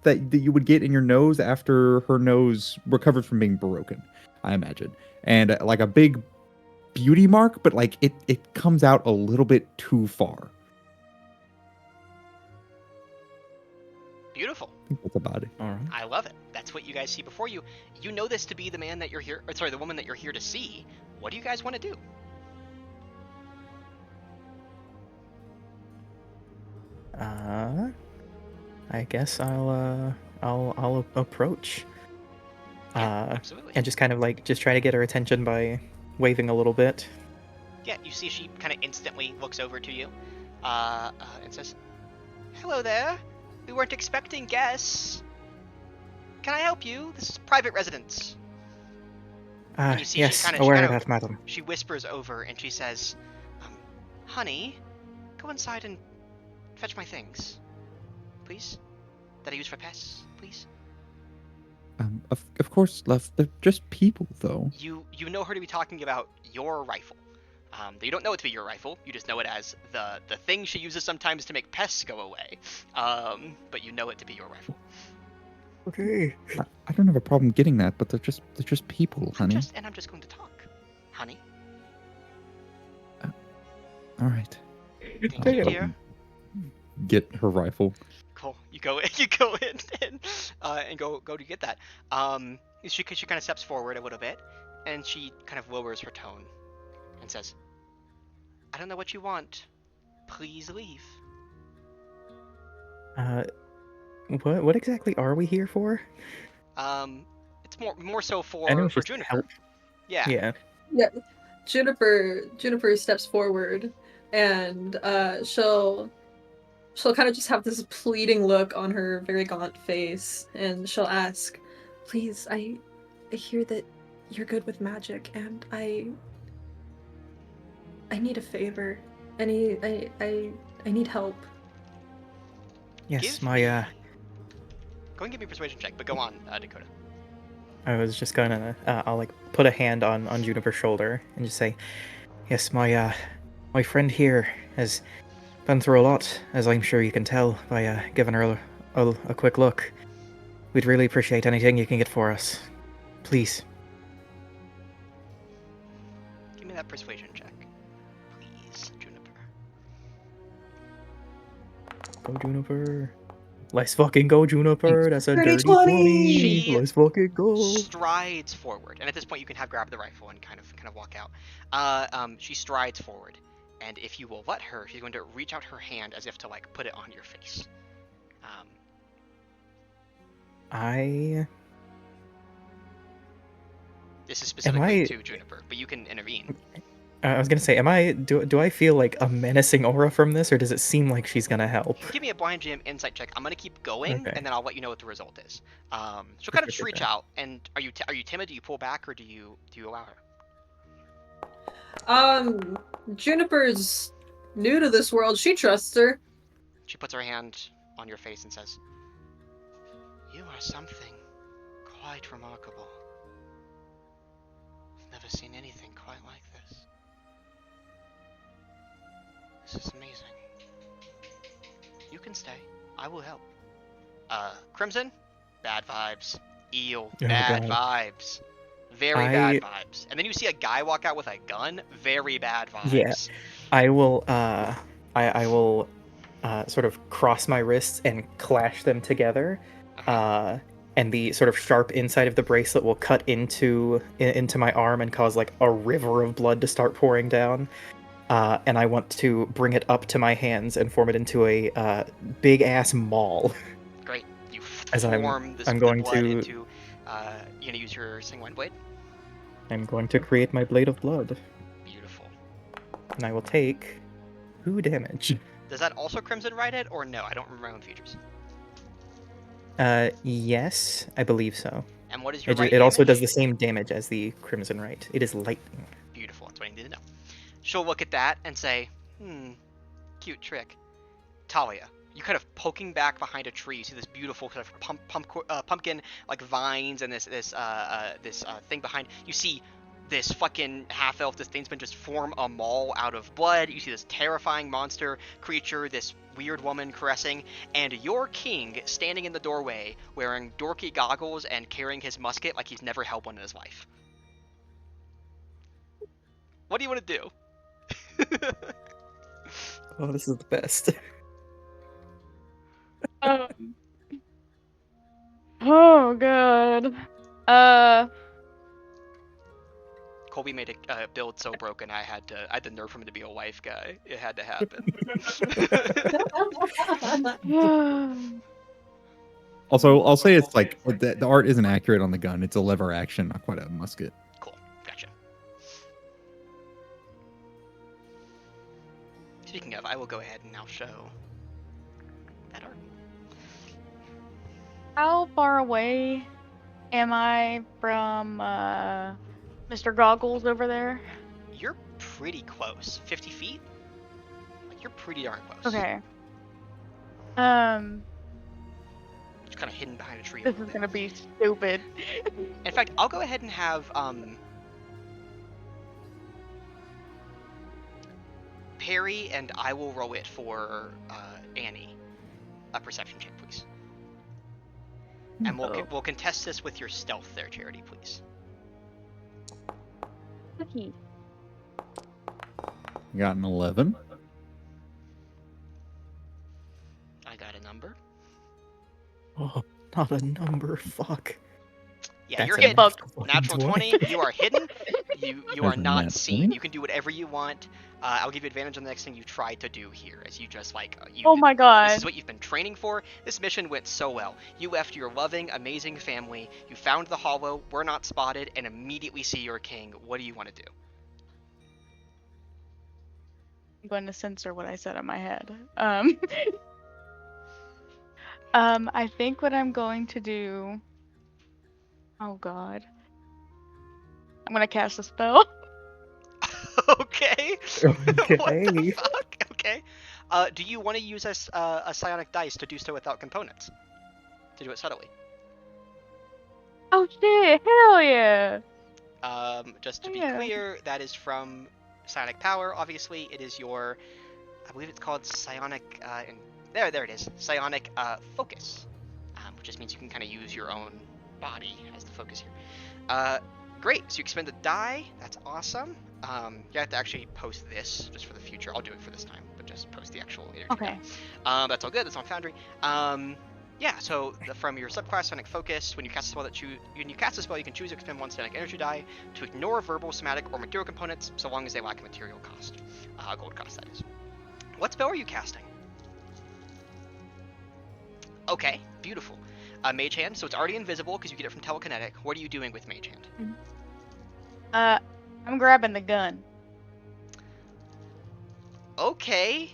that you would get in your nose after her nose recovered from being broken, I imagine, and like a big beauty mark, but like it comes out a little bit too far. Beautiful. I think that's about it. All right. I love it. That's what you guys see before you. You know this to be the man that you're here, or sorry, the woman that you're here to see. What do you guys want to do? I guess I'll approach. Absolutely. And just kind of like just try to get her attention by waving a little bit. Yeah, you see she kind of instantly looks over to you, and says, "Hello there. We weren't expecting guests. Can I help you? This is private residence." And you see Yes, she kind aware of of that, madam. she whispers over and she says, "Honey, go inside and fetch my things, please, that I use for pests, please." Of course, love. They're just people, though. You know her to be talking about your rifle. You don't know it to be your rifle. You just know it as the thing she uses sometimes to make pests go away. But you know it to be your rifle. Okay. I don't have a problem getting that, but they're just people, honey. I'm just going to talk, honey. All right. Thank you, dear. Get her rifle. Cool. You go in and go to get that. She kind of steps forward a little bit, and she kind of lowers her tone and says, "I don't know what you want. Please leave." What exactly are we here for? It's more so for it's just Juniper. help. Yeah. Yeah. Juniper steps forward, and she'll kind of just have this pleading look on her very gaunt face, and she'll ask, "Please, I hear that you're good with magic, and I need a favor. I need help." Yes, Give my Go and give me a persuasion check, but go on, Dakota. I was just gonna I'll like put a hand on Juniper's shoulder and just say, "Yes, my friend here has been through a lot, as I'm sure you can tell by giving her a quick look. We'd really appreciate anything you can get for us. Please." persuasion check, please, Juniper. Go Juniper. Let's fucking go Juniper. That's a Dirty dirty 20. 20. She Let's fucking go. strides forward, and at this point you can grab the rifle and kind of walk out. She strides forward, and if you will let her, she's going to reach out her hand as if to like put it on your face. This is specifically to Juniper, but you can intervene. I was gonna say, do I feel like a menacing aura from this, or does it seem like she's gonna help? Give me a blind jam insight check. I'm gonna keep going, Okay. and then I'll let you know what the result is. She'll kind of just reach Okay. out. And are you timid? Do you pull back, or do you allow her? Juniper's new to this world. She trusts her. She puts her hand on your face and says, "You are something quite remarkable. I've never seen anything quite like this. This is amazing. You can stay. I will help. Crimson, bad vibes. Eel, Oh, bad God. vibes. Very bad vibes. And then you see a guy walk out with a gun. Very bad vibes. Yeah. I will sort of cross my wrists and clash them together. And the sort of sharp inside of the bracelet will cut into my arm and cause like a river of blood to start pouring down. And I want to bring it up to my hands and form it into a big ass maul. Great. You As form I'm going blood to- into. You gonna use your Sanguine Blade? I'm going to create my blade of blood, Beautiful. and I will take 2 damage. Does that also Crimson Rite it, or no? I don't remember my own features. Yes, I believe so. And what is your It also does the same damage as the Crimson Rite. It is lightning. Beautiful. That's what I need to know. She'll look at that and say, cute trick. Talia, you kind of poking back behind a tree. You see this beautiful kind of pumpkin like vines and this thing behind. You see this fucking half elf, this thing's been just form a maul out of blood. You see this terrifying monster creature, this weird woman caressing, and your king standing in the doorway wearing dorky goggles and carrying his musket like he's never held one in his life. What do you want to do? Oh, this is the best. Oh god. Colby made a build so broken I had to nerf him to be a wife guy. It had to happen. Also, I'll say it's like the art isn't accurate on the gun. It's a lever action, not quite a musket. Cool. Gotcha. Speaking of, I will go ahead and now show that art. How far away am I from Mr. Goggles over there? You're pretty close. 50 feet? Like, you're pretty darn close. Okay. Just kind of hidden behind a tree. This is gonna be stupid. In fact, I'll go ahead and have Perry and I will roll it for Annie. A perception check, please. And we'll contest this with your stealth there, Charity, please. Okay. Got an 11. I got a number. Oh, not a number. Fuck. Yeah, That's you're a hidden. natural Natural 20. 20. You are hidden. You are That's a not nat seen. 20? You can do whatever you want. I'll give you advantage on the next thing you try to do here, as you just like. Oh my god. This is what you've been training for. This mission went so well. You left your loving, amazing family. You found the hollow. Were not spotted, and immediately see your king. What do you want to do? I'm going to censor what I said in my head. I think what I'm going to do. Oh god. I'm gonna cast a spell. Okay. What the Okay. fuck? Okay. Do you want to use a psionic dice to do so without components? To do it subtly. Oh shit! Hell yeah! Just to be Yeah. clear, that is from Psionic Power. Obviously, it is your, I believe it's called Psionic. There it is. Psionic Focus, which just means you can kind of use your own body as the focus here. Great. So you expend a die. That's awesome. You have to actually post this just for the future. I'll do it for this time, but just post the actual energy Okay. die. That's all good. That's on Foundry. Yeah. So from your subclass Sonic Focus, when you cast a spell you can choose to expend one Sonic energy die to ignore verbal, somatic, or material components, so long as they lack a material cost, gold cost that is. What spell are you casting? Okay, beautiful. Mage Hand, so it's already invisible because you get it from telekinetic. What are you doing with Mage Hand? I'm grabbing the gun. Okay.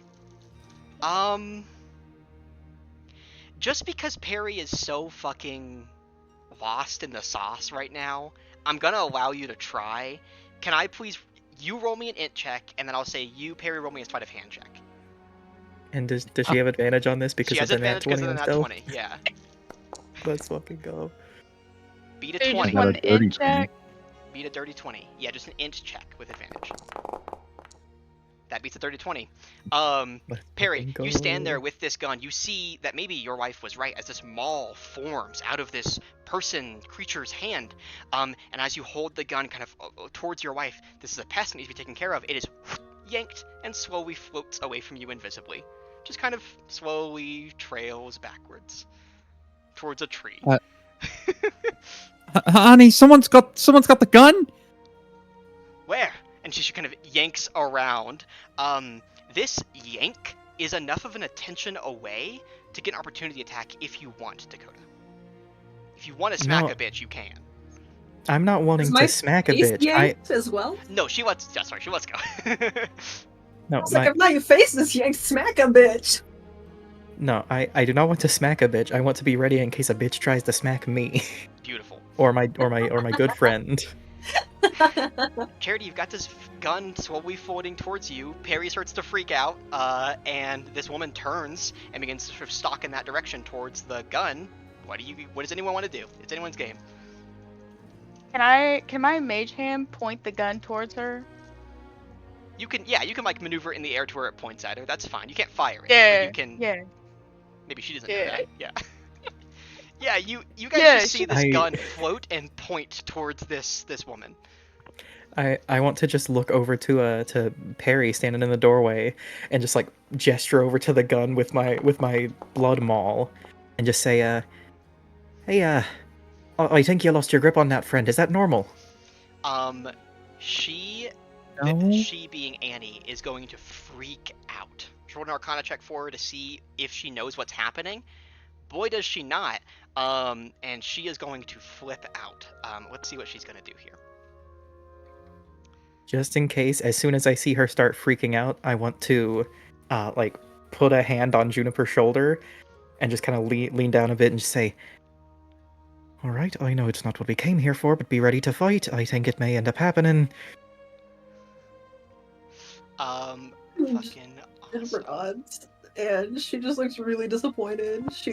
Just because Perry is so fucking lost in the sauce right now, I'm gonna allow you to try. Can I please, you roll me an int check, and then I'll say you, Perry, roll me a sleight of hand check. And does she have advantage on this because She of has the nat advantage because 20 of the on nat stealth? 20, yeah. Let's fucking go. Beat a So you 20. just want Not an a dirty int check? Beat a dirty 20. Yeah, just an int check with advantage. That beats a 30-20. Let's Perry, fucking you stand there go. with this gun. You see that maybe your wife was right as this maul forms out of this creature's hand. And as you hold the gun kind of towards your wife, this is a pest that needs to be taken care of. It is yanked and slowly floats away from you invisibly. Just kind of slowly trails backwards towards a tree. Honey, someone's got the gun. Where? And she kind of yanks around. This yank is enough of an attention away to get an opportunity attack if you want, Dakota. If you want to smack No. a bitch, you can. I'm not wanting Is my to smack a face bitch. yanked as well? No, she lets. Yeah, sorry, she lets go. No, I was like, if not your face is yanked, smack a bitch. I do not want to smack a bitch. I want to be ready in case a bitch tries to smack me Beautiful. or my good friend. Charity, you've got this gun slowly floating towards you. Perry starts to freak out, and this woman turns and begins to sort of stalk in that direction towards the gun. What does anyone want to do? It's anyone's game. Can my mage hand point the gun towards her? You can like maneuver in the air to where it points at her. That's fine. You can't fire it. Yeah. But you can. Yeah. Maybe she doesn't know Yeah. that. Yeah. Yeah. You guys Yeah, just see this gun float and point towards this woman. I want to just look over to Perry standing in the doorway and just like gesture over to the gun with my blood maul and just say, hey, I think you lost your grip on that, friend. Is that normal? She being Annie is going to freak out. She'll roll an Arcana check for her to see if she knows what's happening. Boy, does she not. And she is going to flip out. Let's see what she's gonna do here. Just in case, as soon as I see her start freaking out, I want to, like, put a hand on Juniper's shoulder and just kind of lean down a bit and just say, all right, I know it's not what we came here for, but be ready to fight. I think it may end up happening. Fucking Jennifer awesome. nods, and she just looks really disappointed. She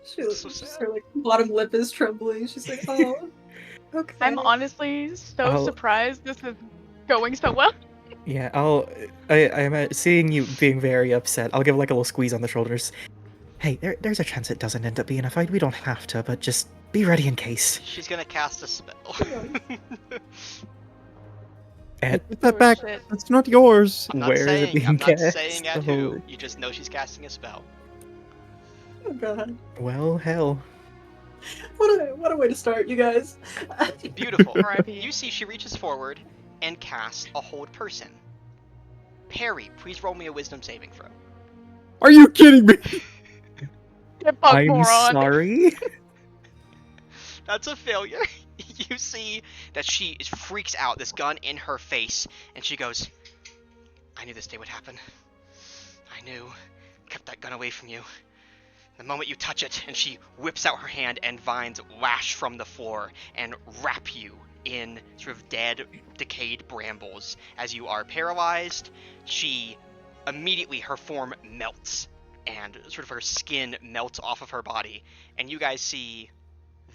So sad. her like bottom lip is trembling. She's like, oh, okay. I'm honestly so I'll- surprised this is going so well. Yeah, I'm seeing you being very upset. I'll give like a little squeeze on the shoulders. Hey, there's a chance it doesn't end up being a fight. We don't have to, but just be ready in case. She's gonna cast a spell. And Put that back. Shit. That's not yours. I'm not where is it saying. being I'm not cast? saying at who. You just know she's casting a spell. Oh god, Well, hell. what a way to start, you guys. Beautiful. R.I.P. You see she reaches forward and casts a hold person. Perry, please roll me a wisdom saving throw. Are you kidding me? You fuck I'm moron. sorry. That's a failure. You see that she freaks out, this gun in her face, and she goes, I knew this day would happen. I knew. Kept that gun away from you. The moment you touch it, and she whips out her hand, and vines lash from the floor and wrap you in sort of dead, decayed brambles. As you are paralyzed, she immediately, her form melts, and sort of her skin melts off of her body, and you guys see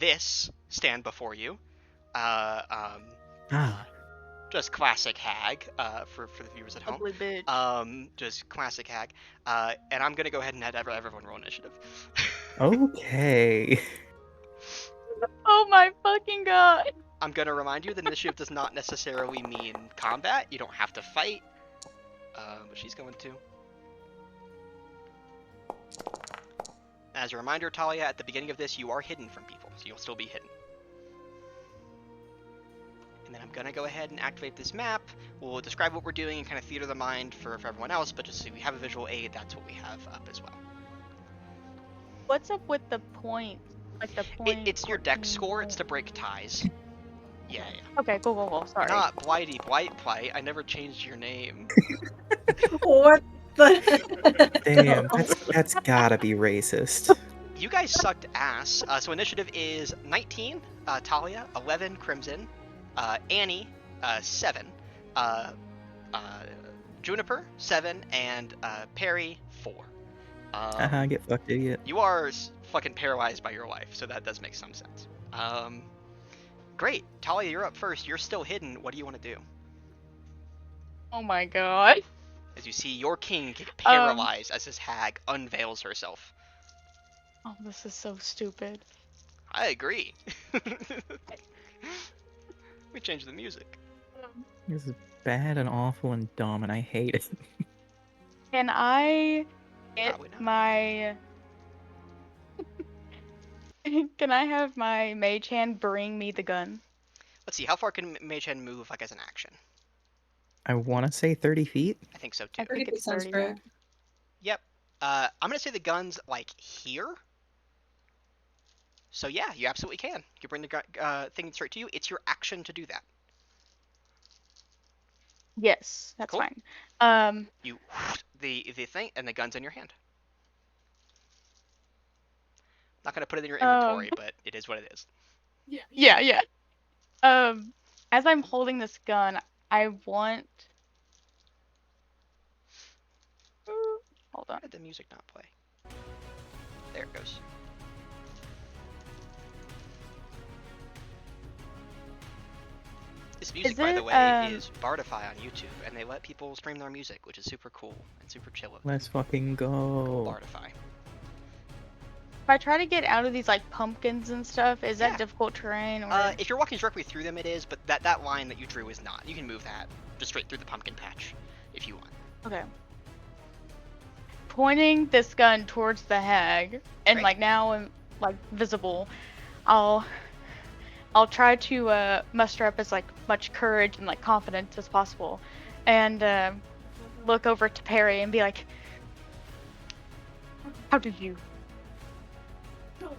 this stand before you. Just classic hag, for the viewers at home. Ugly bitch. Just classic hag. And I'm gonna go ahead and have everyone roll initiative. Okay. Oh my fucking god. I'm going to remind you that initiative does not necessarily mean combat. You don't have to fight. But she's going to. As a reminder, Talia, at the beginning of this, you are hidden from people, so you'll still be hidden. And then I'm going to go ahead and activate this map. We'll describe what we're doing and kind of theater the mind for everyone else, but just so we have a visual aid, that's what we have up as well. What's up with the point? Like the point? It's your deck score. It's to break ties. Yeah. Okay, cool. Sorry. Not Blighty Blight. I never changed your name. What the? Damn, that's gotta be racist. You guys sucked ass. So initiative is 19, Talia, 11, Crimson, Annie, 7, Juniper, 7, and Perry, 4. Get fucked, idiot. You are fucking paralyzed by your life, so that does make some sense. Great. Talia, you're up first. You're still hidden. What do you want to do? Oh my god. As you see your king get paralyzed as this hag unveils herself. Oh, this is so stupid. I agree. We changed the music. This is bad and awful and dumb, and I hate it. Can I get Probably not. my... Can I have my mage hand bring me the gun? Let's see, how far can Mage Hand move, like, as an action? I want to say 30 feet. I think so, too. I think it's 30 great. now. Yep. I'm gonna say the gun's, like, here. So, yeah, you absolutely can. You can bring the thing straight to you. It's your action to do that. Yes, that's Cool. fine. You the thing, and the gun's in your hand. Not gonna put it in your inventory, but it is what it is. Yeah. As I'm holding this gun, I want... Hold on. Why did the music not play? There it goes. This music, by the way, is Bardify on YouTube, and they let people stream their music, which is super cool and super chill of them. Let's fucking Cool go. Bardify. If I try to get out of these like pumpkins and stuff, is Yeah. that difficult terrain? Or... If you're walking directly through them, it is, but that line that you drew is not. You can move that just straight through the pumpkin patch if you want. Okay. Pointing this gun towards the hag, and Great. like now I'm like visible. I'll try to muster up as like much courage and like confidence as possible, and look over to Perry and be like, "How did you?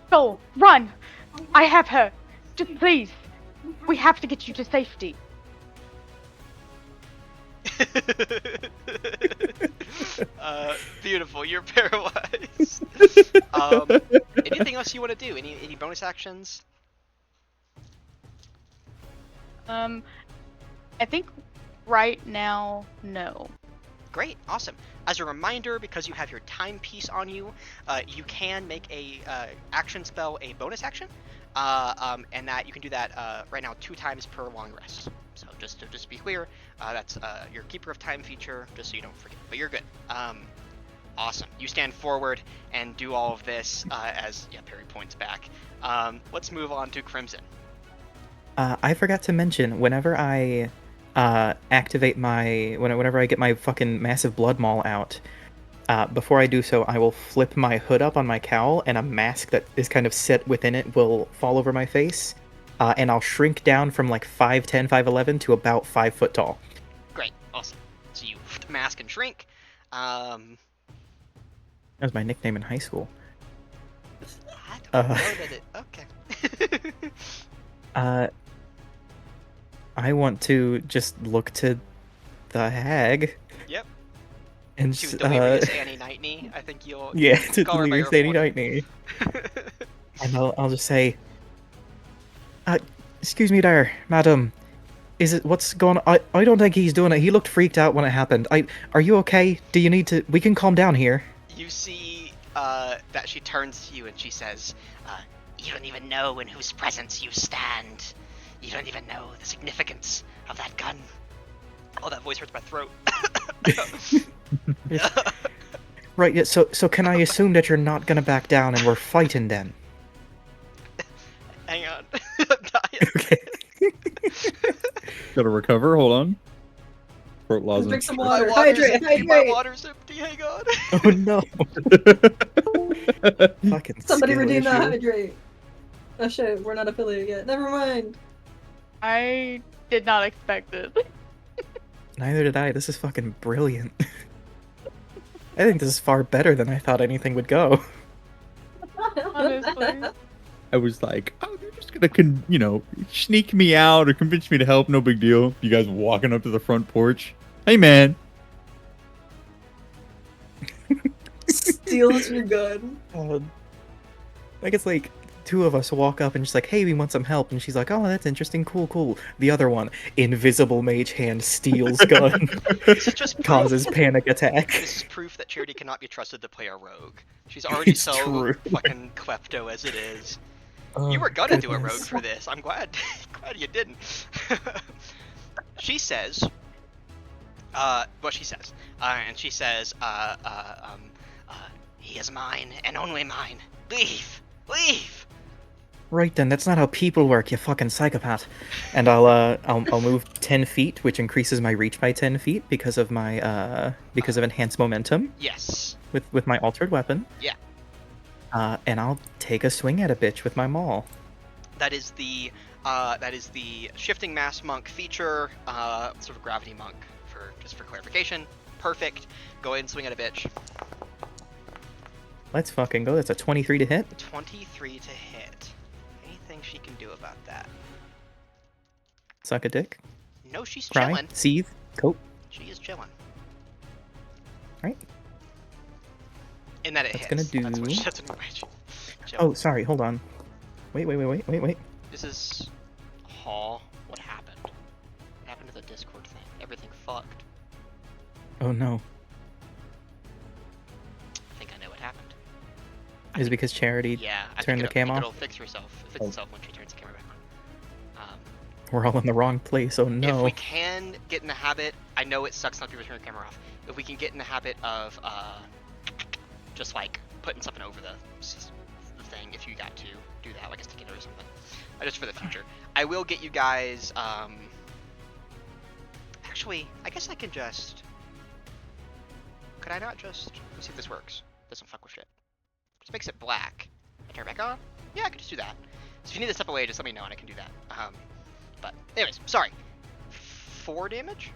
Go, run! I have her. Just please, we have to get you to safety." Beautiful. You're paralyzed. Anything else you want to do? Any bonus actions? I think right now, no. Great, awesome. As a reminder, because you have your timepiece on you, you can make a action spell a bonus action, and that you can do that right now 2 times per long rest. So just to be clear, that's your Keeper of Time feature, just so you don't forget. But you're good. Awesome. You stand forward and do all of this as Perry points back. Let's move on to Crimson. I forgot to mention, whenever I activate whenever I get my fucking massive blood maul out, before I do so, I will flip my hood up on my cowl, and a mask that is kind of set within it will fall over my face, and I'll shrink down from like 5'10", 5'11" to about 5 foot tall. Great, awesome. So you mask and shrink. That was my nickname in high school. I don't know that it... Okay. I want to just look to the hag. Yep. And To delirious Annie Nightney, I think you'll... yeah, to call her by delirious your Annie full name. Nightney. And I'll just say, excuse me there, madam. What's going on? I don't think he's doing it. He looked freaked out when it happened. Are you okay? Do you need to... We can calm down here. You see that she turns to you and she says, you don't even know in whose presence you stand. You don't even know the significance of that gun. Oh, that voice hurts my throat. Right, yeah, so can I assume that you're not gonna back down and we're fighting then? Hang on. I'm dying. Okay. Gotta recover. Hold on. Throat lozenge. Drink some first. water. My water's Hydrate, empty. My hydrate. water's empty. Hang on. Oh no. Fucking Somebody skill redeem that issue. hydrate. Oh shit, we're not affiliated yet. Never mind. I did not expect it. Neither did I. This is fucking brilliant. I think this is far better than I thought anything would go. Honestly. I was like, oh, they're just gonna, sneak me out or convince me to help. No big deal. You guys walking up to the front porch. Hey, man. Steals your gun. Like it's like two of us walk up and just like, hey, we want some help, and she's like, oh, that's interesting, cool. The other one, invisible mage hand, steals gun, This is just proof. causes panic attack. This is proof that Charity cannot be trusted to play a rogue. She's already It's so true. fucking klepto as it is. Oh, You were gonna do a rogue goodness. for this. I'm glad you didn't. She says, what she says, and she says, he is mine and only mine. Leave. Right then, that's not how people work, you fucking psychopath. And I'll move 10 feet, which increases my reach by 10 feet because of my because of enhanced momentum Yes. with my altered weapon. Yeah. And I'll take a swing at a bitch with my maul. That is the shifting mass monk feature, sort of gravity monk for clarification. Perfect. Go ahead and swing at a bitch. Let's fucking go. That's a 23 to hit. 23 to hit. Anything she can do about that? Suck a dick. No, she's Cry. chilling. Seethe. Cope. She is chilling. Right. And that it That's hits. gonna That's what do- she's chill. Oh, sorry. Hold on. Wait. This is... Hall. What happened? What happened to the Discord thing? Everything fucked. Oh no. I think I know what happened. Is it because Charity Yeah, I turned think the cam off? it'll fix herself. Fix itself when she turns the camera back on. We're all in the wrong place. Oh If no. we can get in the habit, I know it sucks not to be able to turn the camera off. If we can get in the habit of just like putting something over the thing, if you got to do that, like a sticky note or something, just for the future. I will get you guys. Actually, I guess I can just. Could I not just? Let's see if this works. Doesn't fuck with shit. Just makes it black. Turn it back on. Yeah, I can just do that. So if you need to step away, just let me know and I can do that. But anyways, sorry. 4 damage?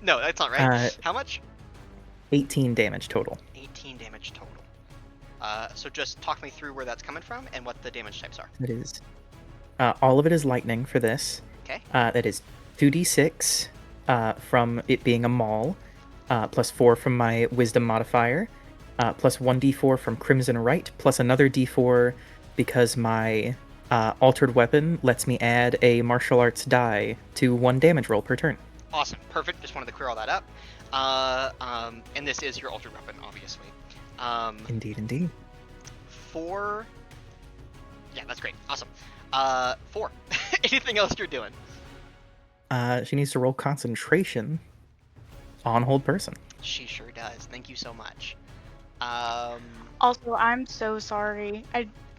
No, that's not right. How much? 18 damage total. 18 damage total. So just talk me through where that's coming from and what the damage types are. It is. All of it is lightning for this. Okay. That is 2d6 from it being a maul, plus 4 from my wisdom modifier, plus 1d4 from Crimson Right, plus another d4 because my altered weapon lets me add a martial arts die to 1 damage roll per turn. Awesome. Perfect. Just wanted to clear all that up. And this is your altered weapon, obviously. Indeed. 4. Yeah, that's great. Awesome. 4. Anything else you're doing? She needs to roll concentration on hold person. She sure does. Thank you so much. Also, I'm so sorry.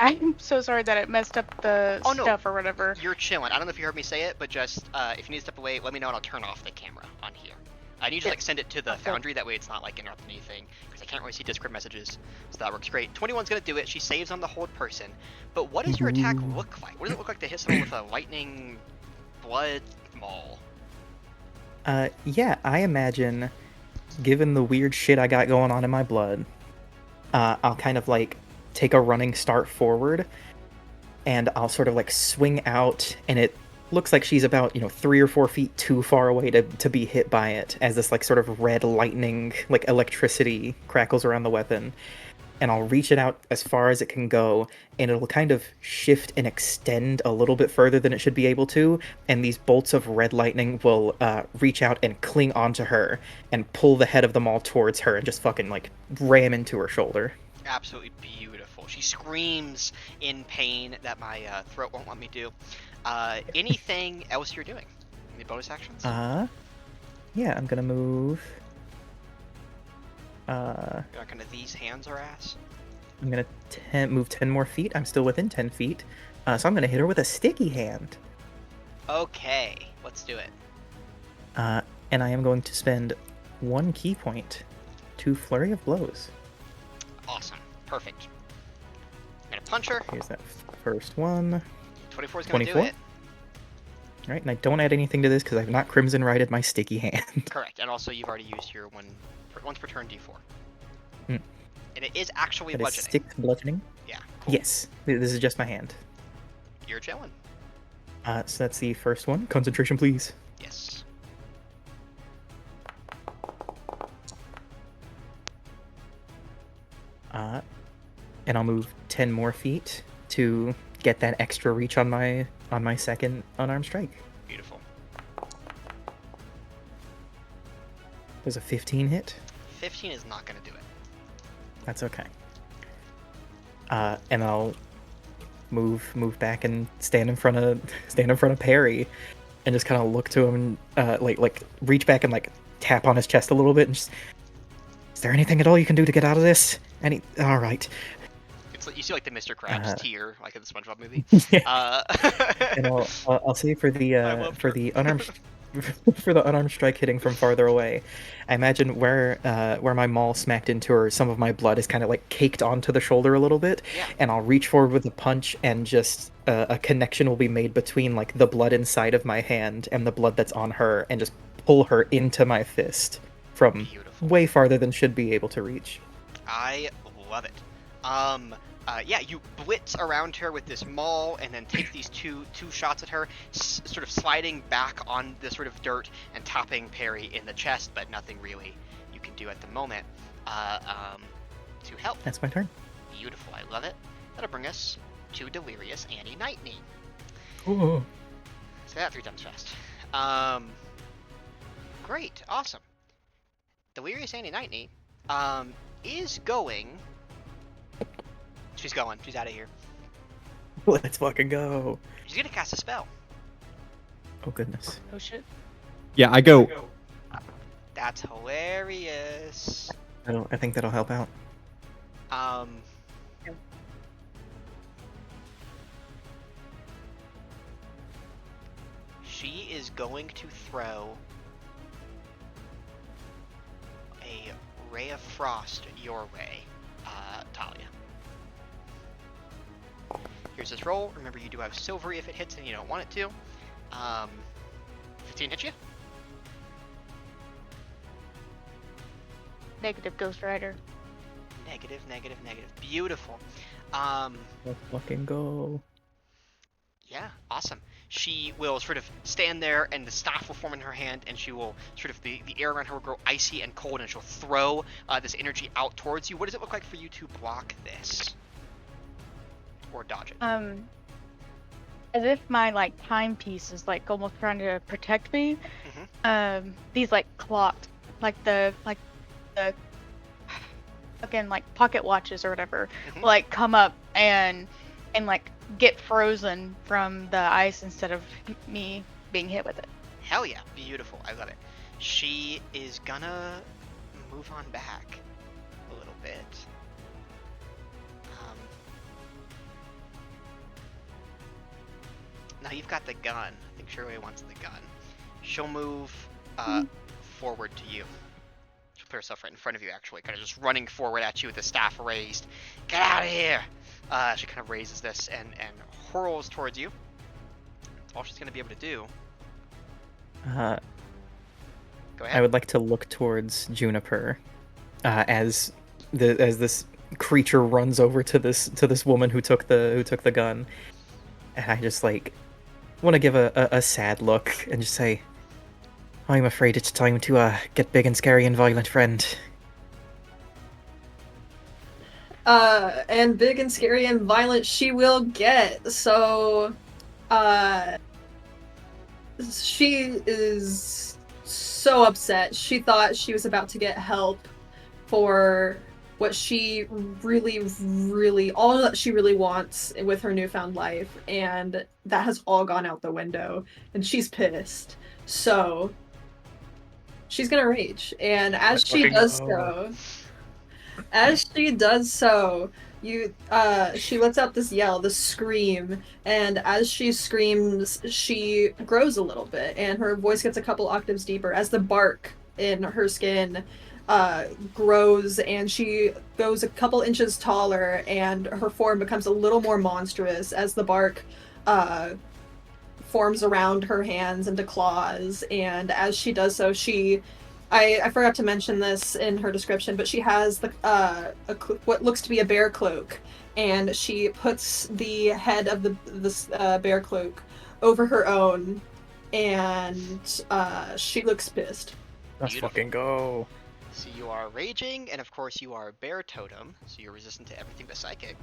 I'm so sorry that it messed up the Oh, no. stuff or whatever. You're chilling. I don't know if you heard me say it, but just if you need to step away, let me know and I'll turn off the camera on here. I need to like send it to the Okay. Foundry, that way it's not like interrupting anything, because I can't really see Discord messages, so that works great. 21's gonna do it. She saves on the hold person. But what does your attack look like? What does it look like to hit someone with a lightning blood maul? Yeah, I imagine, given the weird shit I got going on in my blood, I'll kind of like take a running start forward, and I'll sort of like swing out, and it looks like she's about 3 or 4 feet too far away to be hit by it, as this like sort of red lightning, like electricity, crackles around the weapon. And I'll reach it out as far as it can go, and it'll kind of shift and extend a little bit further than it should be able to, and these bolts of red lightning will reach out and cling onto her and pull the head of them all towards her and just fucking like ram into her shoulder. Absolutely beautiful. She screams in pain that my throat won't let me do. Anything else you're doing? Any bonus actions? Yeah, I'm gonna move. You're not gonna these hands or ass? I'm gonna move 10 more feet. I'm still within 10 feet. So I'm gonna hit her with a sticky hand. Okay, let's do it. And I am going to spend 1 key point to Flurry of Blows. Awesome. Perfect. Gonna punch her. Here's that first one. 24 is gonna do 24? it. All right, and I don't add anything to this because I've not Crimson Righted my sticky hand. Correct. And also, you've already used your once per turn D4. Mm. And it is actually That is bludgeoning. 6 bludgeoning. Yeah. Cool. Yes, this is just my hand. You're chilling. So that's the first one. Concentration, please. Yes. And I'll move 10 more feet to get that extra reach on my second unarmed strike. Beautiful. Does a 15 hit? 15 is not gonna do it. That's okay. And I'll move back and stand in front of Perry, and just kind of look to him, and like reach back and like tap on his chest a little bit, and just, is there anything at all you can do to get out of this? All right. It's like you see like the Mr. Krabs tear, like in the SpongeBob movie. Yeah. And I'll say for the unarmed for the unarmed strike hitting from farther away, I imagine where my maul smacked into her, some of my blood is kind of like caked onto the shoulder a little bit, Yeah. and I'll reach forward with a punch, and just a connection will be made between like the blood inside of my hand and the blood that's on her, and just pull her into my fist from Beautiful. way farther than should be able to reach. I love it. Yeah, you blitz around her with this maul, and then take these two shots at her, sort of sliding back on the sort of dirt and tapping Perry in the chest, but nothing really you can do at the moment to help. That's my turn. Beautiful, I love it. That'll bring us to Delirious Annie Nightney. Ooh. Say that 3 times fast. Great, awesome. Delirious Annie Nightney is going. She's going. She's out of here. Let's fucking go. She's gonna cast a spell. Oh goodness. Oh shit. Yeah, I go. That's hilarious. I think that'll help out. She is going to throw a ray of frost your way, Talia. Here's this roll. Remember, you do have silvery if it hits and you don't want it to. 15 hit you? Negative, Ghost Rider. Negative, negative, negative. Beautiful. Let's fucking go. Yeah, awesome. She will sort of stand there, and the staff will form in her hand, and she will sort of, the air around her will grow icy and cold, and she'll throw this energy out towards you. What does it look like for you to block this? Or dodge it? As if my like timepiece is like almost trying to protect me. Mm-hmm. These like clocks, like the again like pocket watches or whatever, Mhm. like come up and like get frozen from the ice instead of me being hit with it. Hell yeah, beautiful. I love it. She is gonna move on back a little bit. Now you've got the gun. I think Shirley wants the gun. She'll move forward to you. She'll put herself right in front of you, actually, kind of just running forward at you with the staff raised. Get out of here! She kind of raises this and hurls towards you. That's all she's going to be able to do. Go ahead. I would like to look towards Juniper, as this creature runs over to this woman who took the gun, and I just like want to give a sad look and just say, I'm afraid it's time to get big and scary and violent, friend. And big and scary and violent she will get. So, she is so upset. She thought she was about to get help for what she really, all that she really wants with her newfound life, and that has all gone out the window, and she's pissed. So, she's gonna rage, and as she does so, She lets out this yell, this scream, and as she screams, she grows a little bit, and her voice gets a couple octaves deeper as the bark in her skin grows, and she goes a couple inches taller, and her form becomes a little more monstrous as the bark forms around her hands into claws, and as she does so, I forgot to mention this in her description, but she has what looks to be a bear cloak, and she puts the head of this bear cloak over her own, and she looks pissed. Let's Beautiful. fucking go. So you are raging, and of course you are bear totem, so you're resistant to everything but psychic.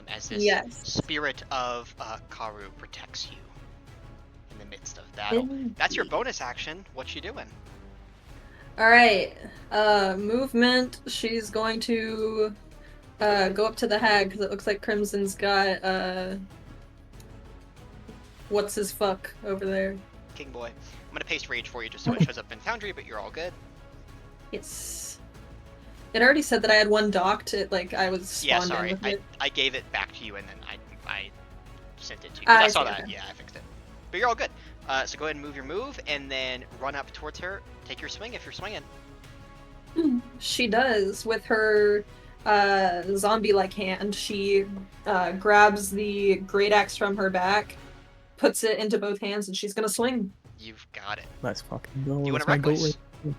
As this spirit of Karu protects you in the midst of battle. That's your bonus action. What you doing? Alright, movement, she's going to go up to the hag, because it looks like Crimson's got, what's his fuck over there? King Boy. I'm gonna paste rage for you just so it shows up in Foundry, but you're all good. Yes. It already said that I had one docked, I was spawned in sorry. with it. I gave it back to you and then I sent it to you. I saw that. Okay. Yeah, I fixed it. But you're all good. So go ahead and move your move and then run up towards her. Take your swing if you're swinging. She does. With her zombie-like hand, she grabs the great axe from her back, puts it into both hands, and she's gonna swing. You've got it. Let's fucking go. You want That's to my reckless? goal.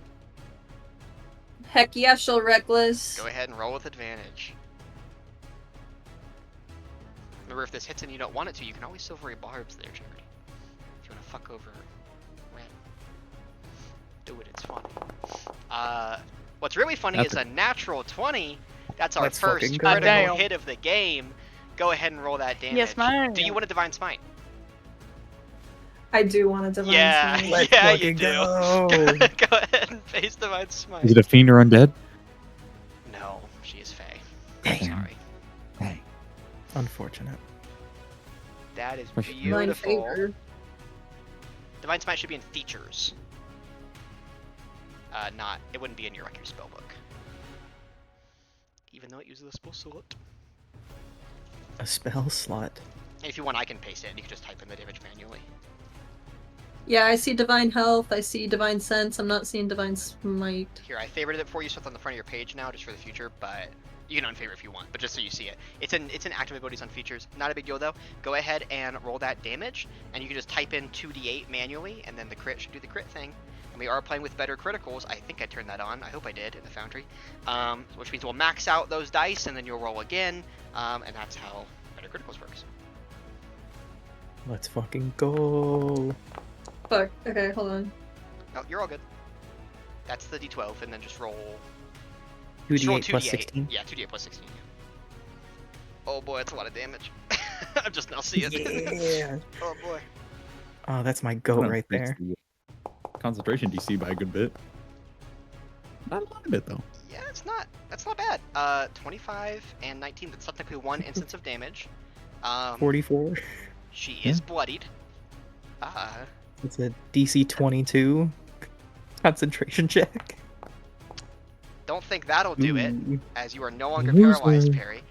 Heck yeah, she'll reckless. Go ahead and roll with advantage. Remember, if this hits and you don't want it to, you can always silvery barbs there, Charity. If you want to fuck over Ren. Do it, it's fun. What's really funny is a natural 20. That's our Let's first fucking go. critical Damn. hit of the game. Go ahead and roll that damage. Yes, ma'am. Do you want a Divine Smite? I do want a divine Yeah, smite. Let's yeah, you fucking do. go. Go ahead and face Divine Smite. Is it a fiend or undead? No, she is Fae. Damn. Sorry. Hey. Unfortunate. That is Push Divine beautiful. favor. Divine Smite should be in features. It wouldn't be in your spell book. Even though it uses a spell slot. A spell slot. If you want, I can paste it and you can just type in the damage manually. Yeah, I see divine health, I see divine sense, I'm not seeing divine smite. Here, I favorited it for you so it's on the front of your page now, just for the future, but you can unfavorite if you want, but just so you see it. It's in active abilities on features. Not a big deal though. Go ahead and roll that damage, and you can just type in 2d8 manually, and then the crit should do the crit thing. And we are playing with better criticals. I think I turned that on. I hope I did in the Foundry. Which means we'll max out those dice, and then you'll roll again, and that's how better criticals works. Let's fucking go. Fuck, okay, hold on. No, you're all good. That's the d12, and then just roll... 2d8 plus 16. Yeah, 2d8 plus 16. Yeah. Oh boy, that's a lot of damage. I'm just now seeing it. Yeah. Oh boy. Oh, that's my goat right there. Concentration DC by a good bit. Not a lot of it though. Yeah, that's not bad. 25 and 19, that's technically one instance of damage. 44. She is bloodied. It's a DC 22 concentration check. Don't think that'll do it, Ooh. as you are no longer Loser. paralyzed, Perry.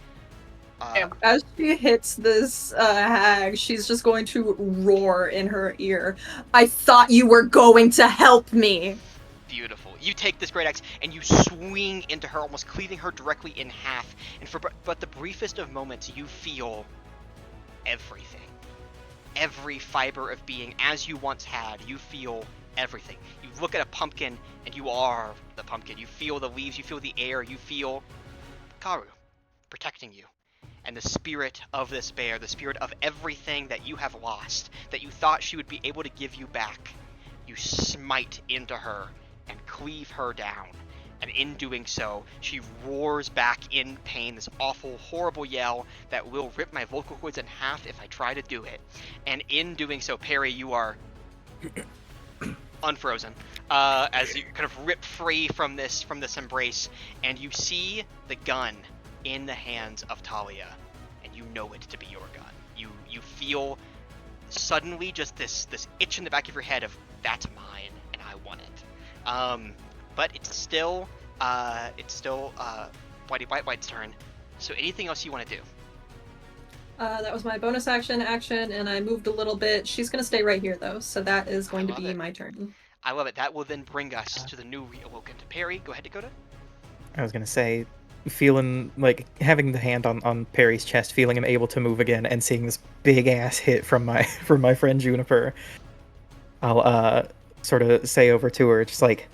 As she hits this hag, she's just going to roar in her ear. I thought you were going to help me! Beautiful. You take this great axe and you swing into her, almost cleaving her directly in half. And for but the briefest of moments, you feel everything. Every fiber of being, as you once had, you feel everything. You look at a pumpkin and you are the pumpkin. You feel the leaves, you feel the air, you feel Karu protecting you. And the spirit of this bear, the spirit of everything that you have lost, that you thought she would be able to give you back, you smite into her and cleave her down. And in doing so, she roars back in pain, this awful, horrible yell that will rip my vocal cords in half if I try to do it. And in doing so, Perry, you are unfrozen as you kind of rip free from this embrace, and you see the gun in the hands of Talia, and you know it to be your gun. You feel suddenly just this itch in the back of your head of that's mine and I want it. But it's still Whitey's turn. So anything else you want to do? That was my bonus action, and I moved a little bit. She's gonna stay right here though, so that is going to love be it. my turn. I love it. That will then bring us to the new reawoken to Perry. Go ahead, Dakota. I was gonna say, feeling like having the hand on Perry's chest, feeling him able to move again, and seeing this big ass hit from my from my friend Juniper, I'll sort of say over to her, just like,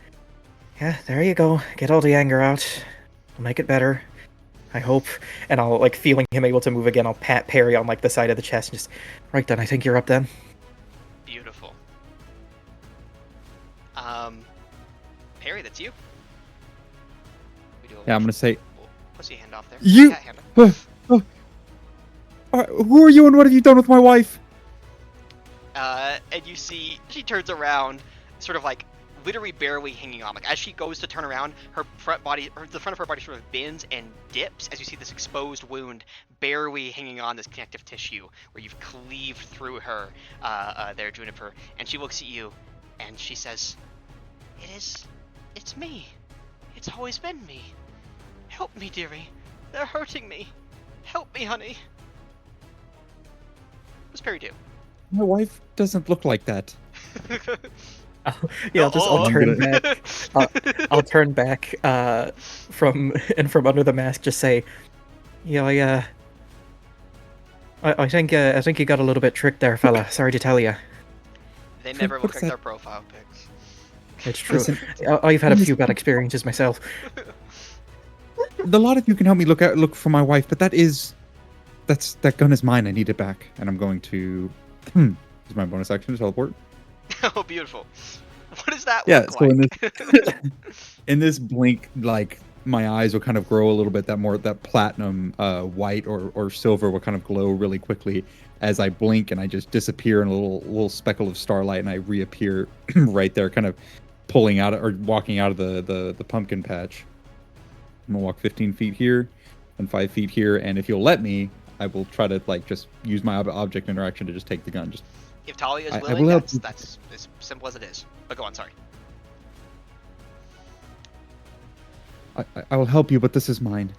yeah, there you go, get all the anger out, I'll make it better, I hope. And I'll, like, feeling him able to move again, I'll pat Perry on like the side of the chest, and just, right then, I think you're up then. Beautiful. Perry, that's you. We do a Yeah, I'm gonna say, pussy hand off there. You- Cat hand off. who are you and what have you done with my wife? And you see she turns around, sort of like literally barely hanging on. Like as she goes to turn around, her front body, or the front of her body, sort of bends and dips as you see this exposed wound barely hanging on this connective tissue where you've cleaved through her, there, Juniper. And she looks at you, and she says, "It's me. It's always been me. Help me, dearie. They're hurting me. Help me, honey." What's Perry do? My wife doesn't look like that. Yeah, I'll turn gonna- back. I'll turn back from under the mask. Just say, yeah, I think you got a little bit tricked there, fella. Sorry to tell you. They never look What's like that? their profile pics. It's true. Listen, I've had a few bad experiences myself. a lot of you can help me look for my wife, but that gun is mine. I need it back, and I'm going to use my bonus action to teleport. Oh, beautiful. What does that Yeah, look so like? in this blink, like my eyes will kind of grow a little bit. That platinum, white or silver will kind of glow really quickly as I blink, and I just disappear in a little speckle of starlight, and I reappear right there, kind of pulling out or walking out of the pumpkin patch. I'm gonna walk 15 feet here and 5 feet here, and if you'll let me, I will try to like just use my object interaction to just take the gun. Just If Talia is I willing, will help you. that's as simple as it is. But go on, sorry. I will help you, but this is mine.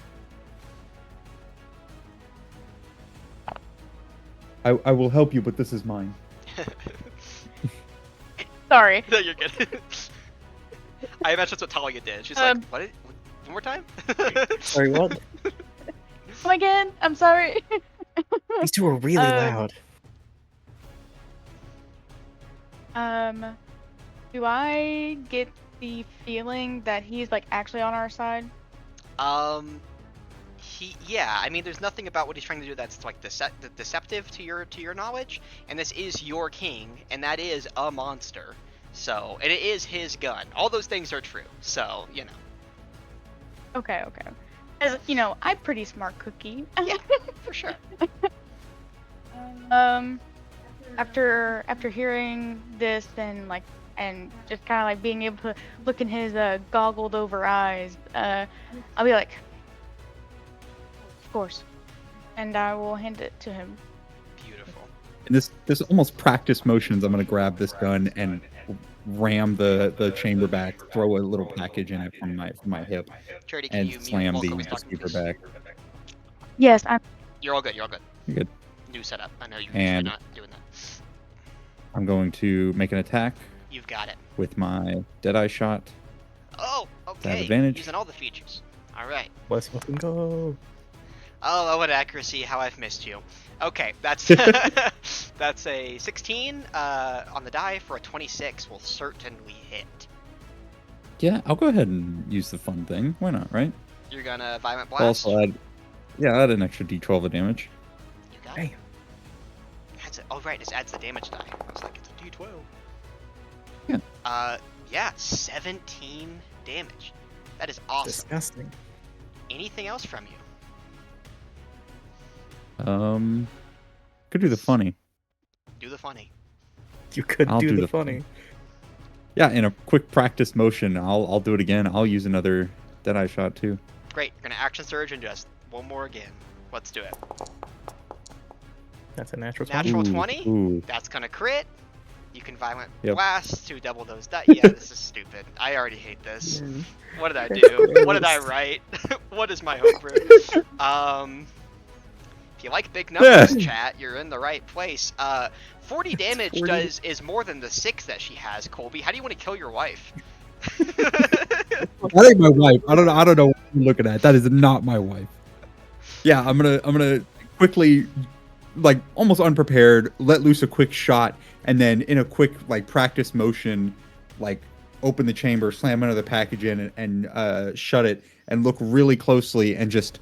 I will help you, but this is mine. Sorry. No, you're good. I imagine that's what Talia did. She's like, what? One more time? Sorry, what? Come again? I'm sorry. These two are really loud. Do I get the feeling that he's like actually on our side? Yeah. I mean, there's nothing about what he's trying to do that's like deceptive to your knowledge. And this is your king, and that is a monster. So, and it is his gun. All those things are true. So, you know. Okay. As you know, I'm pretty smart cookie. Yeah, for sure. After hearing this and just kind of like being able to look in his goggled over eyes, I'll be like, of course, and I will hand it to him. Beautiful. In this almost practice motions, I'm gonna grab this gun and ram the chamber back, throw a little package in it from my hip, Charity, can and you mute slam while the Chloe's talking, receiver please? back. Yes, I'm. You're all good. You're Good. New setup. I know you're And- not doing that. I'm going to make an attack You've got it. with my Deadeye shot. Oh, okay. advantage? Using all the features. All right. Let's fucking go. Oh, what accuracy! How I've missed you. Okay, that's that's a 16 on the die for a 26. Will certainly hit. Yeah, I'll go ahead and use the fun thing. Why not, right? You're gonna violent I'll blast. also add an extra D12 of damage. You got Hey. it. Oh right, this adds the damage die. I was like, it's a D12. Yeah. Yeah, 17 damage. That is awesome. Disgusting. Anything else from you? Could do the funny. Do the funny. You could I'll do do the the funny. Yeah, in a quick practice motion, I'll do it again. I'll use another Deadeye shot too. Great. You're gonna action surge and just one more again. Let's do it. That's a natural 20. Natural Ooh, 20? Ooh. That's gonna crit. You can violent Yep. blast to double those die. Yeah, this is stupid. I already hate this. What did I That's do? What did I gross. write? What is my homebrew? If you like big numbers, chat, you're in the right place. 40 damage 40. is more than the 6 that she has, Colby. How do you want to kill your wife? That ain't my wife. I don't know what you're looking at. That is not my wife. Yeah, I'm gonna quickly, like almost unprepared, let loose a quick shot, and then in a quick like practice motion, like open the chamber, slam another package in, and shut it, and look really closely, and just,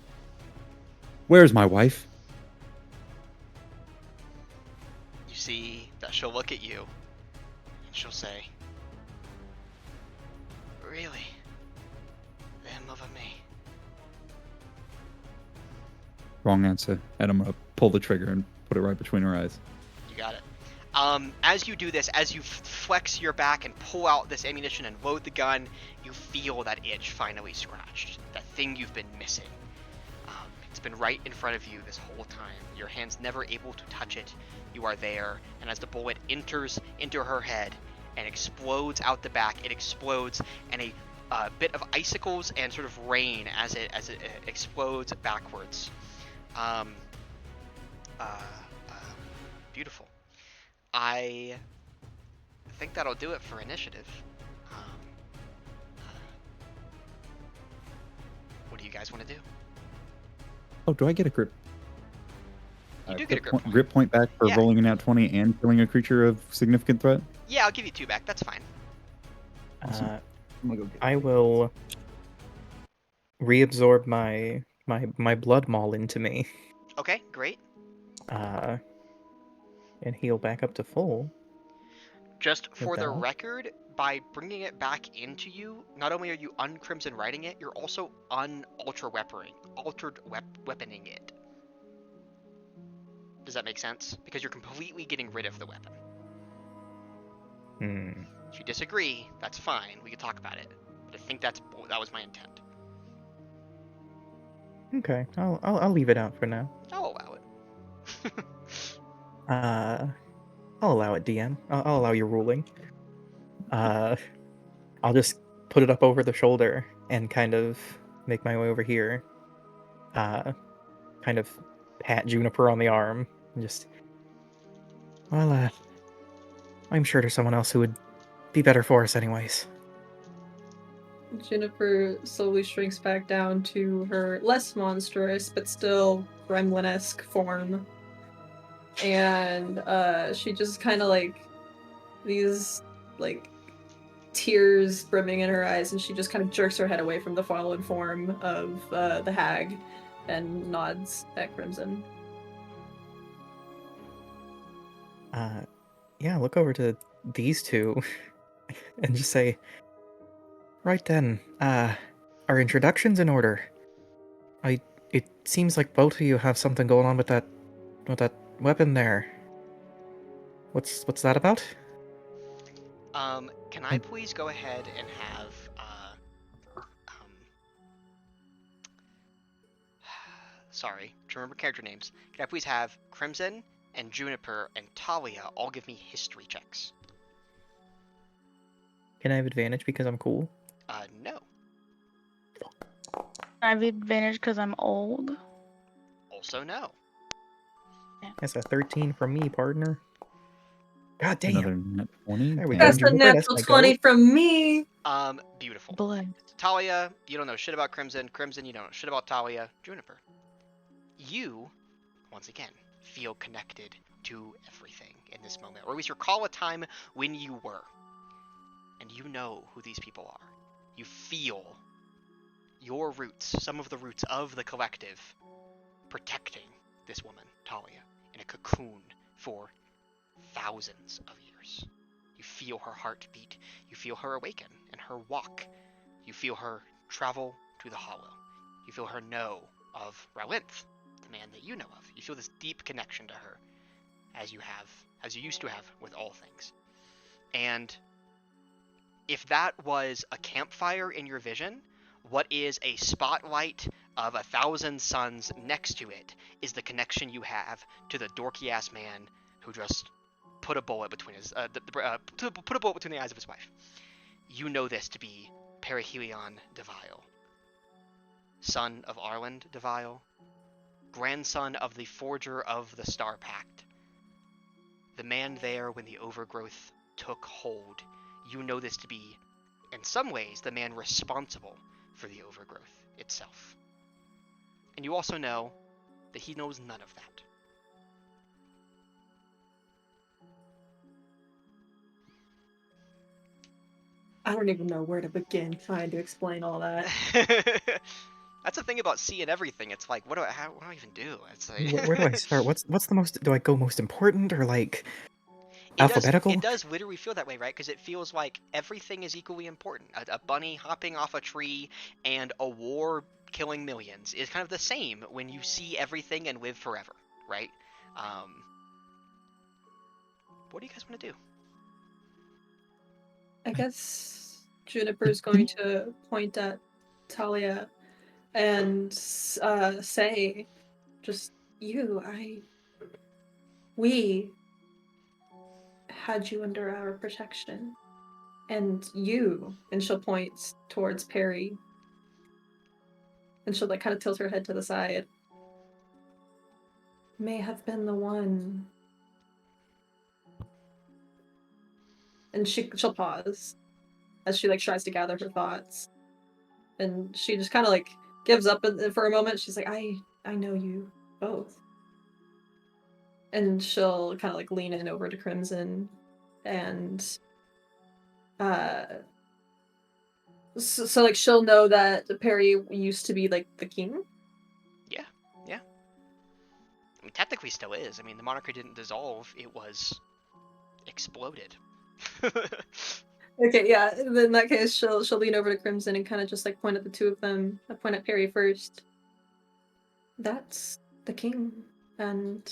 where's my wife? You see that she'll look at you, and she'll say, really? Them over me? Wrong answer. And I'm gonna pull the trigger and put it right between her eyes. You got it. As you do this, as you flex your back and pull out this ammunition and load the gun, you feel that itch finally scratched. That thing you've been missing. It's been right in front of you this whole time. Your hand's never able to touch it. You are there, and as the bullet enters into her head and explodes out the back, it explodes, and a bit of icicles and sort of rain as it explodes backwards. Beautiful. I think that'll do it for initiative. What do you guys want to do? Oh, do I get a grip? You do get a grip point. Grip point back for Yeah. rolling a nat 20 and killing a creature of significant threat? Yeah, I'll give you 2 back. That's fine. Awesome. I'm gonna go get I will reabsorb my blood maul into me, Okay, great. and heal back up to full. Just for the that. record, by bringing it back into you, not only are you uncrimson writing it, you're also altered weaponing it. Does that make sense? Because you're completely getting rid of the weapon. Hmm. If you disagree, that's fine. We can talk about it. But I think that was my intent. Okay, I'll leave it out for now. I'll allow it. I'll allow it, DM. I'll allow your ruling. I'll just put it up over the shoulder and kind of make my way over here. Kind of pat Juniper on the arm and just, well, I'm sure there's someone else who would be better for us anyways. Juniper slowly shrinks back down to her less monstrous but still gremlin-esque form. And she just kind of like these like tears brimming in her eyes, and she just kind of jerks her head away from the fallen form of the hag and nods at Crimson. Yeah, look over to these two and just say, right then, our introductions in order. It seems like both of you have something going on with that weapon there. What's that about? Can I please go ahead and have sorry, to remember character names. Can I please have Crimson and Juniper and Talia all give me history checks? Can I have advantage because I'm cool? No. I have advantage because I'm old. Also no. That's a 13 from me, partner. God damn. another nat 20. There we go. That's a Juniper, natural that's my 20 go. from me! Beautiful. Blood. Talia, you don't know shit about Crimson. Crimson, you don't know shit about Talia. Juniper, you, once again, feel connected to everything in this moment. Or at least recall a time when you were. And you know who these people are. You feel your roots, some of the roots of the collective, protecting this woman, Talia, in a cocoon for thousands of years. You feel her heart beat. You feel her awaken and her walk. You feel her travel to the hollow. You feel her know of Ralinth, the man that you know of. You feel this deep connection to her, as you used to have with all things. And if that was a campfire in your vision, what is a spotlight of 1,000 suns next to it is the connection you have to the dorky-ass man who just put a bullet between his to put a bullet between the eyes of his wife. You know this to be Perihelion de Vile, son of Arland de Vile, grandson of the forger of the Star Pact, the man there when the overgrowth took hold. You know this to be, in some ways, the man responsible for the overgrowth itself. And you also know that he knows none of that. I don't even know where to begin trying to explain all that. That's the thing about seeing everything. It's like, what do I even do? It's like Where do I start? What's the most? Do I go most important or like It alphabetical? does literally feel that way, right? Because it feels like everything is equally important. A bunny hopping off a tree and a war killing millions is kind of the same when you see everything and live forever, right? What do you guys want to do? I guess Juniper's going to point at Talia and say, just we had you under our protection. And you, and she'll point towards Perry. And she'll like kind of tilt her head to the side. May have been the one. And she'll pause as she like tries to gather her thoughts. And she just kind of like gives up for a moment. She's like, I know you both. And she'll kind of like lean in over to Crimson and so like she'll know that Perry used to be like the king. Yeah. I mean, technically still is. I mean, the monarchy didn't dissolve. It was exploded. Okay, yeah. In that case, she'll lean over to Crimson and kind of just like point at the two of them. I point at Perry first. That's the king and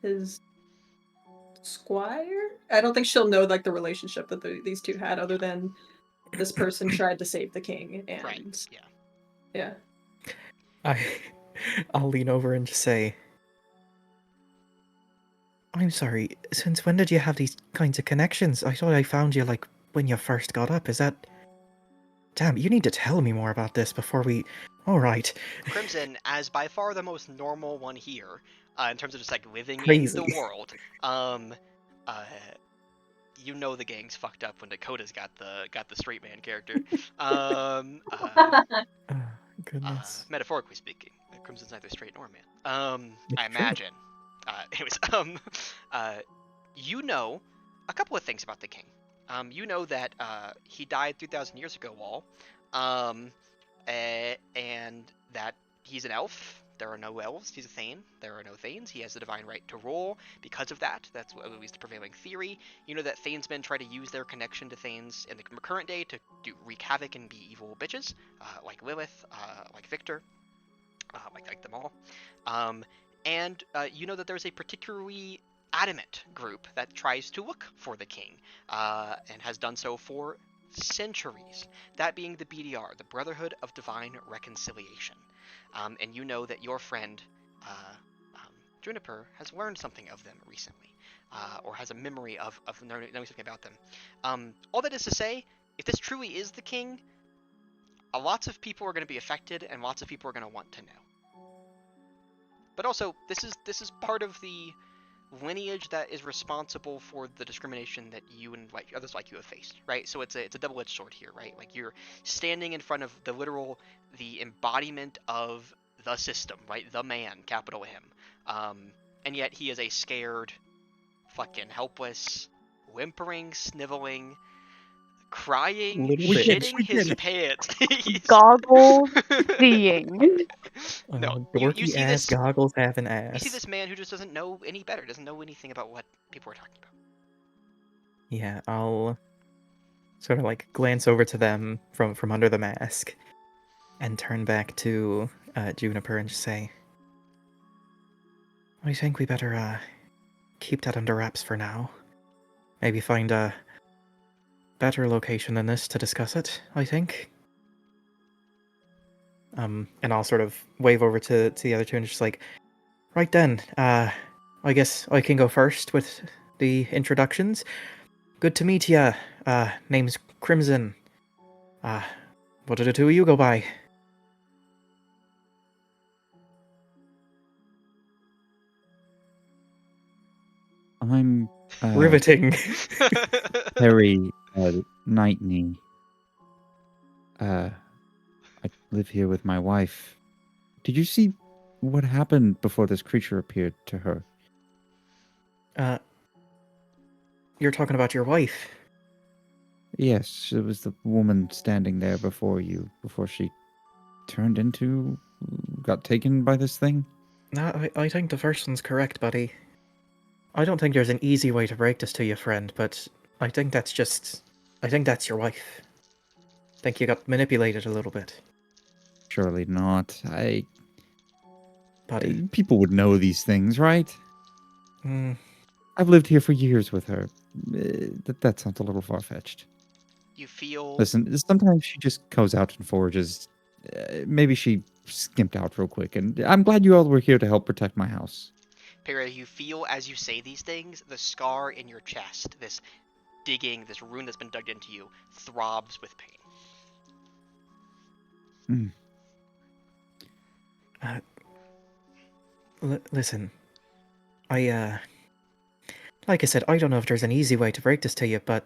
his squire. I don't think she'll know like the relationship that these two had, other than this person tried to save the king. And Right. yeah. I'll lean over and just say, I'm sorry, since when did you have these kinds of connections? I thought I found you, like, when you first got up. Is that... Damn, you need to tell me more about this before we... Alright. Crimson, as by far the most normal one here, in terms of just like living Crazy. in the world, you know the gang's fucked up when Dakota's got the straight man character. Goodness. Metaphorically speaking, Crimson's neither straight nor man. I Sure. imagine. Anyways, you know a couple of things about the king. You know that he died 3,000 years ago, Wall, and that he's an elf. There are no elves. He's a Thane. There are no Thanes. He has the divine right to rule. Because of that, that's at least the prevailing theory. You know that Thanesmen try to use their connection to Thanes in the current day to wreak havoc and be evil bitches, like Lilith, like Victor, like them all. And you know that there's a particularly adamant group that tries to look for the king, and has done so for centuries. That being the BDR, the Brotherhood of Divine Reconciliation. And you know that your friend, Juniper, has learned something of them recently, or has a memory of knowing something about them. All that is to say, if this truly is the king, lots of people are going to be affected, and lots of people are going to want to know. But also, this is part of the lineage that is responsible for the discrimination that you and like others like you have faced, right? So it's a double-edged sword here, right? Like you're standing in front of the embodiment of the system, right? The man, capital M. And yet he is a scared, fucking helpless, whimpering, sniveling, crying, shitting his pants. Goggles seeing. No, you dorky see ass this. goggles have an You see ass. this man who just doesn't know any better, doesn't know anything about what people are talking about. Yeah, I'll sort of like glance over to them from under the mask and turn back to Juniper and just say, I think we better keep that under wraps for now. Maybe find a better location than this to discuss it, I think. And I'll sort of wave over to the other two and just like, right then, I guess I can go first with the introductions. Good to meet ya. Name's Crimson. What do the two of you go by? I'm Riveting. Harry Knightney. I live here with my wife. Did you see what happened before this creature appeared to her? You're talking about your wife. Yes, it was the woman standing there before you, before she got taken by this thing. I think the first one's correct, buddy. I don't think there's an easy way to break this to you, friend, but I think that's your wife. I think you got manipulated a little bit. Surely not. Buddy. People would know these things, right? Hmm. I've lived here for years with her. That sounds a little far-fetched. You feel Listen, sometimes she just goes out and forages. Maybe she skimped out real quick, and I'm glad you all were here to help protect my house. Pera, you feel as you say these things, the scar in your chest, this digging, this rune that's been dug into you, throbs with pain. Listen, like I said, I don't know if there's an easy way to break this to you, but,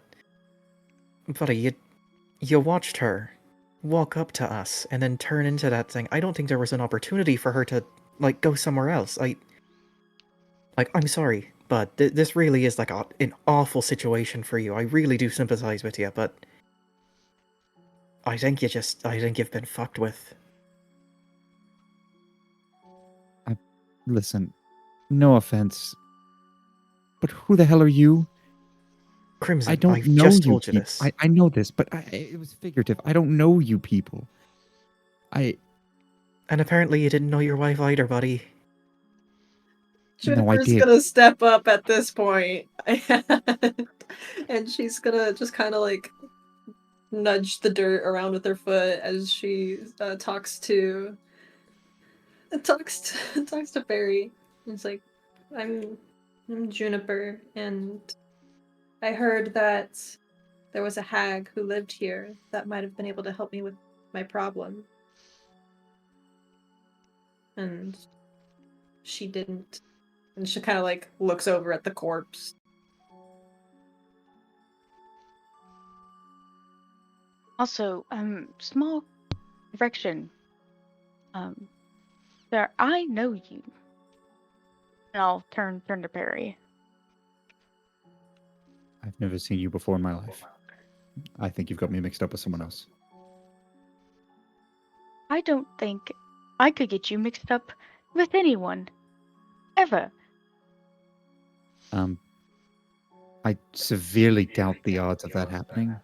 buddy, you watched her walk up to us and then turn into that thing. I don't think there was an opportunity for her to, like, go somewhere else. I'm sorry, but this really is, like, an awful situation for you. I really do sympathize with you, but I think you've been fucked with. Listen, no offense, but who the hell are you? Crimson, I don't I've know just you told you people. this. I know this, but it was figurative. I don't know you people. And apparently you didn't know your wife either, buddy. No, I Juniper's did. gonna step up at this point, and she's gonna just kind of like nudge the dirt around with her foot as she talks to Barry. It's like, I'm Juniper, and I heard that there was a hag who lived here that might have been able to help me with my problem. And she didn't. And she kind of like looks over at the corpse. Also, small correction. Sir, I know you. And I'll turn to Perry. I've never seen you before in my life. I think you've got me mixed up with someone else. I don't think I could get you mixed up with anyone. Ever. I severely doubt the odds of that happening.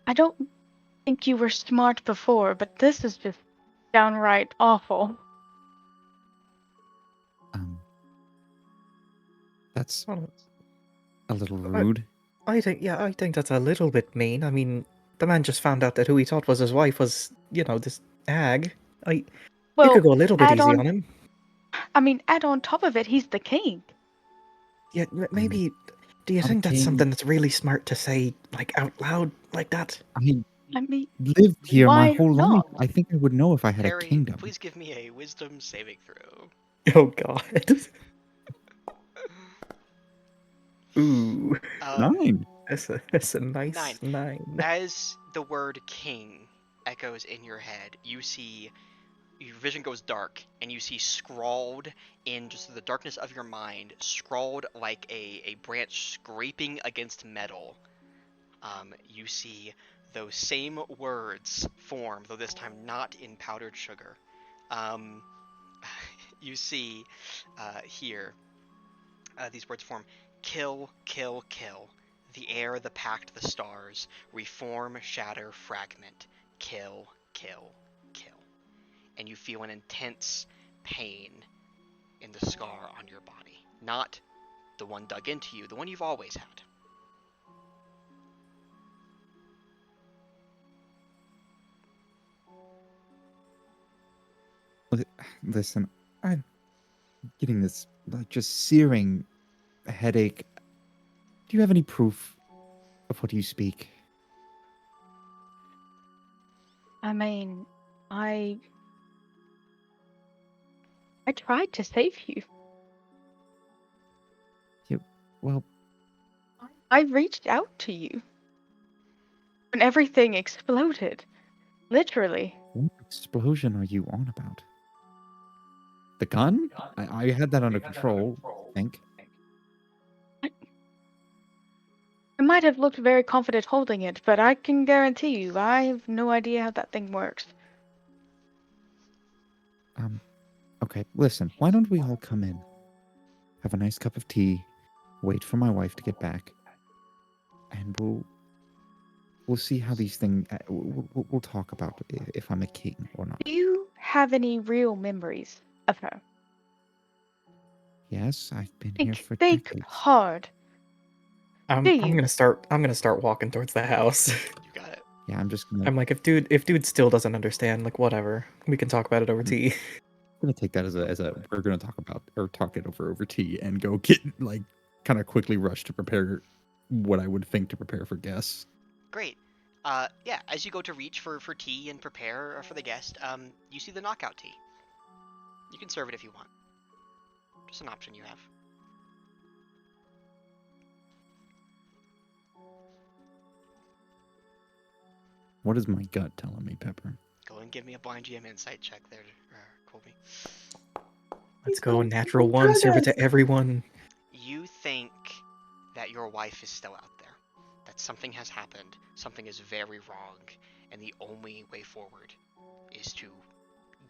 I don't think you were smart before, but this is just downright awful. That's a little rude. I think that's a little bit mean. I mean, the man just found out that who he thought was his wife was, this hag. You could go a little bit easy on him. I mean, add on top of it, he's the king. Yeah, maybe. Do you think that's something that's really smart to say, like, out loud like that? I mean, I mean, lived here my why whole life. not? I think I would know if I had Harry, a kingdom. please give me a wisdom saving throw. Oh God. Ooh, 9. that's a nice 9. As the word king echoes in your head, you see your vision goes dark, and you see scrawled in just the darkness of your mind, scrawled like a branch scraping against metal. You see those same words form, though this time not in powdered sugar. You see here these words form: kill, kill, kill. The air, the pact, the stars. Reform, shatter, fragment. Kill, kill, kill. And you feel an intense pain in the scar on your body. Not the one dug into you, the one you've always had. Listen, I'm getting this like just searing headache. Do you have any proof of what you speak? I mean, I tried to save you. Well, I reached out to you when everything exploded. Literally. what explosion are you on about? The gun? I had that under control, I think. I might have looked very confident holding it, but I can guarantee you, I have no idea how that thing works. Okay, listen, why don't we all come in? Have a nice cup of tea, wait for my wife to get back, and we'll see how these things. We'll talk about if I'm a king or not. Do you have any real memories of her? Yes, I've been here for Think decades. hard. I'm Do I'm you? gonna start walking towards the house. You got it. Yeah, I'm just gonna. I'm like, if dude still doesn't understand, like whatever. We can talk about it over tea. I'm gonna take that as a we're gonna talk about or talk it over tea and go get like kind of quickly rush to prepare what I would think to prepare for guests. Great. Yeah, as you go to reach for tea and prepare for the guest, you see the knockout tea. You can serve it if you want. Just an option you have. What is my gut telling me, Pepper? Go and give me a blind GM insight check there, Colby. Let's go, natural one, serve it to everyone. You think that your wife is still out there, that something has happened, something is very wrong, and the only way forward is to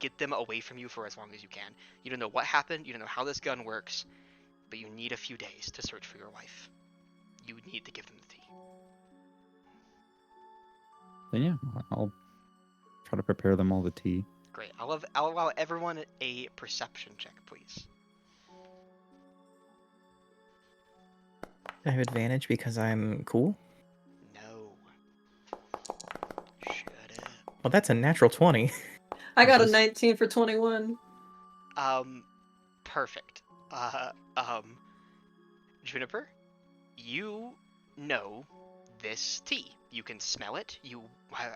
get them away from you for as long as you can. You don't know what happened, you don't know how this gun works, but you need a few days to search for your wife. You need to give them the tea. Then yeah, I'll try to prepare them all the tea. Great. I'll allow everyone a perception check, please. I have advantage because I'm cool. No. Shut up. Well, that's a natural 20. I got a Just- 19 for 21. Perfect. Juniper, you know this tea. You can smell it. You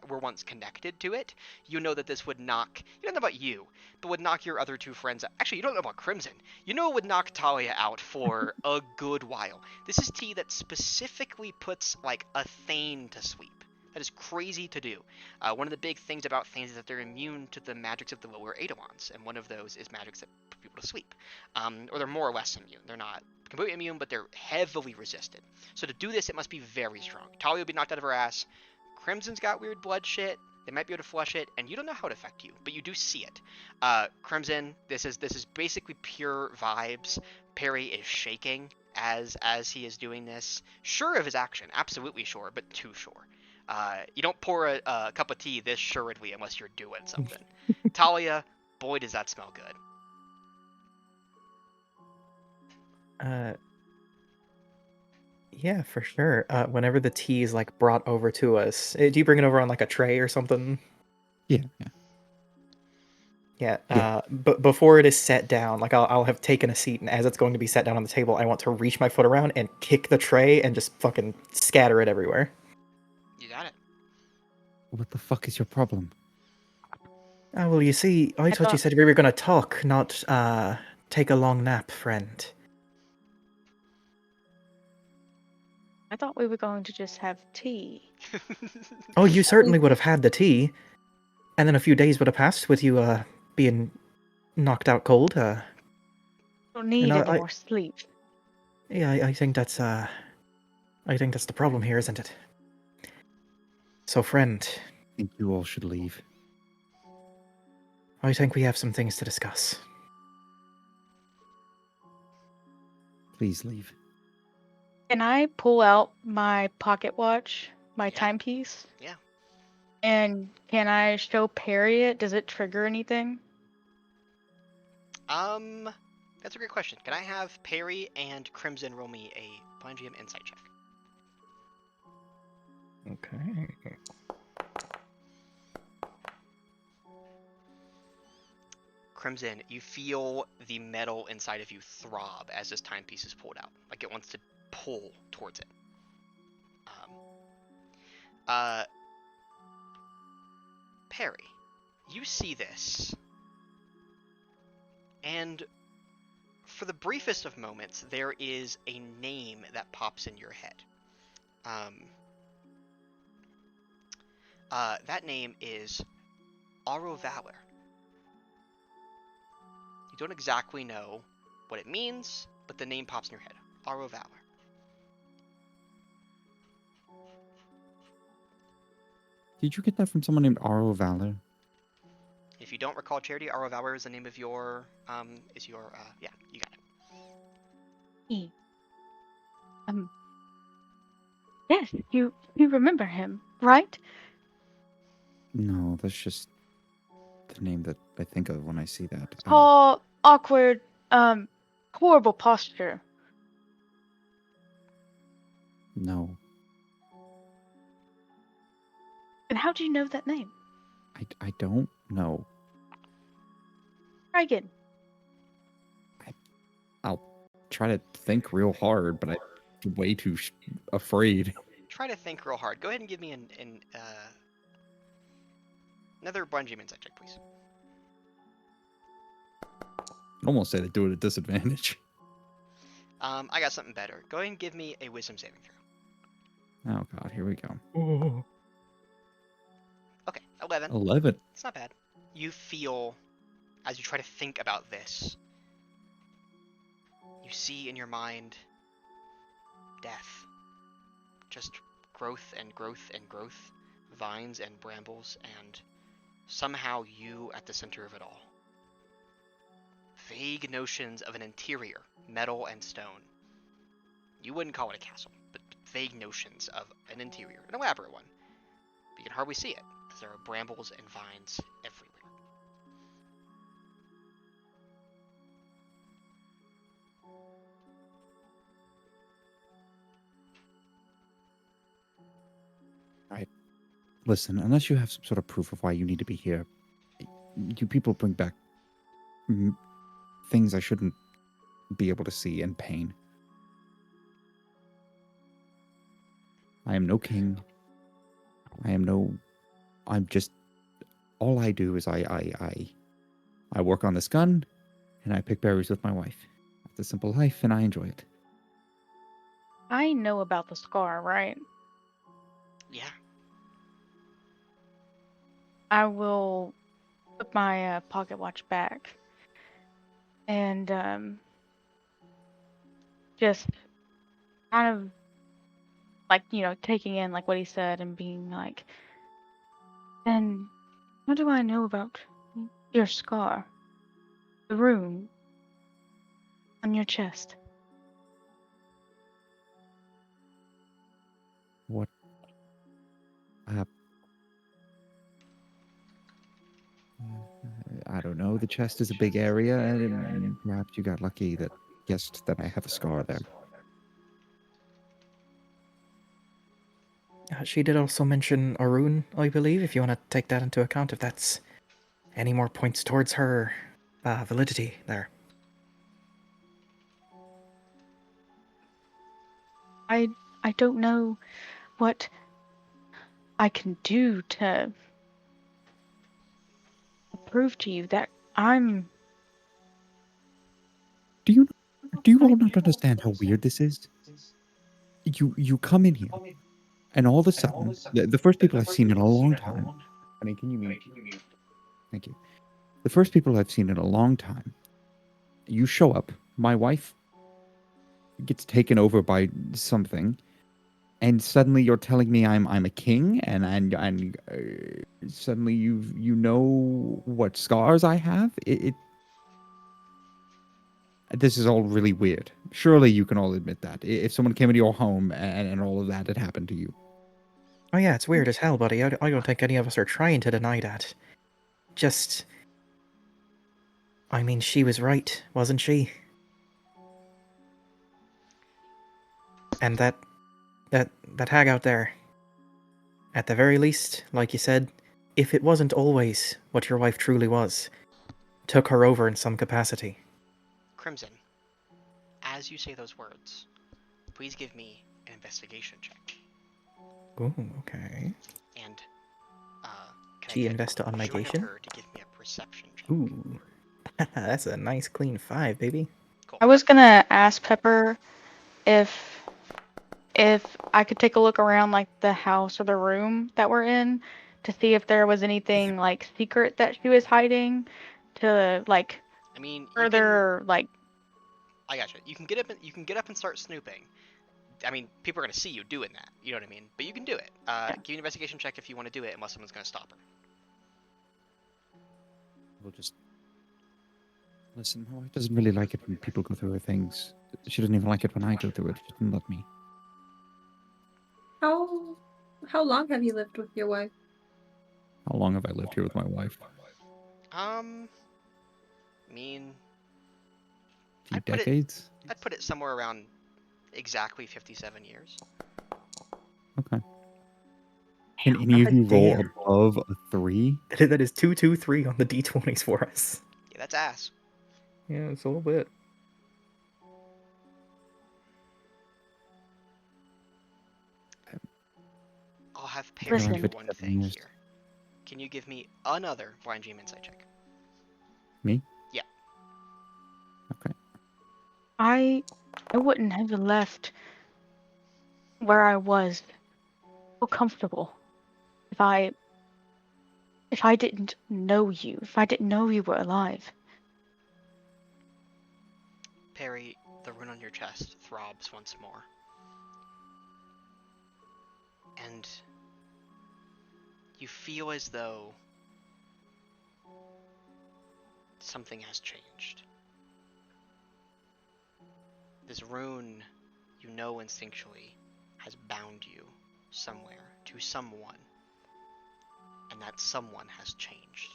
were once connected to it. You know that this would knock. You don't know about you, but would knock your other two friends out. Actually, you don't know about Crimson. You know it would knock Talia out for a good while. This is tea that specifically puts like a Thane to sleep. That is crazy to do. One of the big things about Thanes is that they're immune to the magics of the lower Eidolons, and one of those is magics that put people to sleep. Or they're more or less immune. They're not completely immune, but they're heavily resisted. So to do this, it must be very strong. Talia will be knocked out of her ass. Crimson's got weird blood shit. They might be able to flush it, and you don't know how it affect you, but you do see it. Crimson, this is basically pure vibes. Perry is shaking as he is doing this. Sure of his action, absolutely sure, but too sure. You don't pour a cup of tea this assuredly unless you're doing something. Talia, boy, does that smell good. Yeah, for sure. Whenever the tea is like brought over to us, do you bring it over on like a tray or something? Yeah. Yeah. But before it is set down, like I'll have taken a seat, and as it's going to be set down on the table, I want to reach my foot around and kick the tray and just fucking scatter it everywhere. You got it. What the fuck is your problem? Oh, well, you see, I thought you thought- said we were going to talk, not take a long nap, friend. I thought we were going to just have tea. Oh, you certainly would have had the tea, and then a few days would have passed with you being knocked out cold. Don't need I- any more sleep. Yeah, I think that's the problem here, isn't it? So, friend, I think you all should leave. I think we have some things to discuss. Please leave. Can I pull out my pocket watch, my Yeah. timepiece? Yeah. And can I show Perry it? Does it trigger anything? That's a great question. Can I have Perry and Crimson roll me a blind GM insight check? Crimson, you feel the metal inside of you throb as this timepiece is pulled out, like it wants to pull towards it. Perry, you see this, and for the briefest of moments, there is a name that pops in your head. That name is Aro Valor. You don't exactly know what it means, but the name pops in your head. Aro Valor. Did you get that from someone named Aro Valor? If you don't recall, Charity, Aro Valor is the name of your, yeah, you got it. He. Yes, you remember him, right? No, that's just the name that I think of when I see that. Tall, awkward, horrible posture. No, And how do you know that name? I don't know. Try again. I'll try to think real hard, but I'm way too afraid. Try to think real hard. Go ahead and give me another Bungee insight check, please. I almost said to do it at disadvantage. I got something better. Go ahead and give me a Wisdom saving throw. Oh god, here we go. Oh. Okay, 11. 11. It's not bad. You feel, as you try to think about this, you see in your mind death. Just growth and growth and growth, vines and brambles, and somehow you at the center of it all. Vague notions of an interior, metal and stone. You wouldn't call it a castle, but vague notions of an interior, an elaborate one. But you can hardly see it, as there are brambles and vines everywhere. Listen, unless you have some sort of proof of why you need to be here, you people bring back things I shouldn't be able to see, and pain. I am no king. I'm just, all I do is I work on this gun, and I pick berries with my wife. It's a simple life, and I enjoy it. I know about the scar, right? Yeah. I will put my pocket watch back and just kind of like, taking in like what he said and being like, then what do I know about your scar? The rune on your chest. What? I don't know. The chest is a big area, and perhaps you got lucky that guessed that I have a scar there. She did also mention a rune, I believe, if you want to take that into account, if that's any more points towards her validity there. I don't know what I can do to prove to you that I'm... Do you all not understand how weird this is? You come in here, and all of a sudden, the first people I've seen in a long time. Honey, can you mute? Thank you. The first people I've seen in a long time. You show up. My wife gets taken over by something, and suddenly you're telling me I'm a king, and suddenly you know what scars I have. This is all really weird. Surely you can all admit that. If someone came into your home and all of that had happened to you. Oh yeah, it's weird as hell, buddy. I don't think any of us are trying to deny that. Just... I mean, she was right, wasn't she? And that hag out there, at the very least, like you said, if it wasn't always what your wife truly was, took her over in some capacity. Crimson, as you say those words, please give me an investigation check. Ooh, okay. And can I She get invested on my conjoined Gation? her to give me a perception check? Ooh. That's a nice clean 5, baby. Cool. I was gonna ask Pepper if I could take a look around like the house or the room that we're in to see if there was anything like secret that she was hiding to like I mean, you can. further like I gotcha. You can get up and start snooping. I mean, people are gonna see you doing that. You know what I mean? But you can do it. Yeah. Give me an investigation check if you want to do it, unless someone's gonna stop her. We'll just listen. My wife doesn't really like it when people go through her things. She doesn't even like it when I go through it. She doesn't let me. How long have you lived with your wife? How long have I lived here with my wife? I mean, A few I'd put it- decades? I'd put it somewhere around exactly 57 years. Okay. Can any of you roll Damn. above a 3? That is 223 on the d20s for us. Yeah, that's ass. Yeah, it's a little bit. I'll have Perry Listen. do one 57 thing years. here. Can you give me another blind dream insight check? Me? Yeah. Okay. I wouldn't have left where I was so comfortable if I didn't know you, if I didn't know you were alive. Perry, the rune on your chest throbs once more. And you feel as though something has changed. This rune, you know instinctually, has bound you somewhere to someone. And that someone has changed.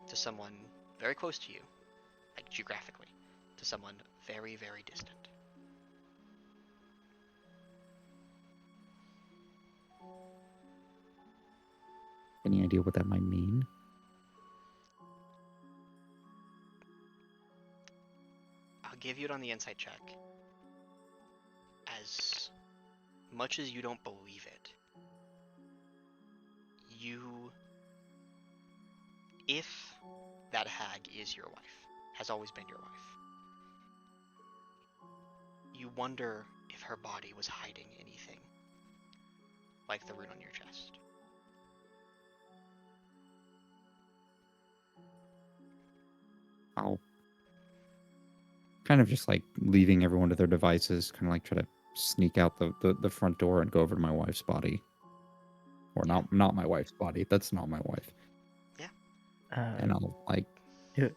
To someone very close to you, like geographically, to someone very, very distant. Any idea what that might mean? I'll give you it on the insight check. As much as you don't believe it, if that hag is your wife, has always been your wife, you wonder if her body was hiding anything, like the rune on your chest. I'll kind of just like leaving everyone to their devices, kind of like try to sneak out the front door and go over to my wife's body. Or not my wife's body. That's not my wife. And I'll like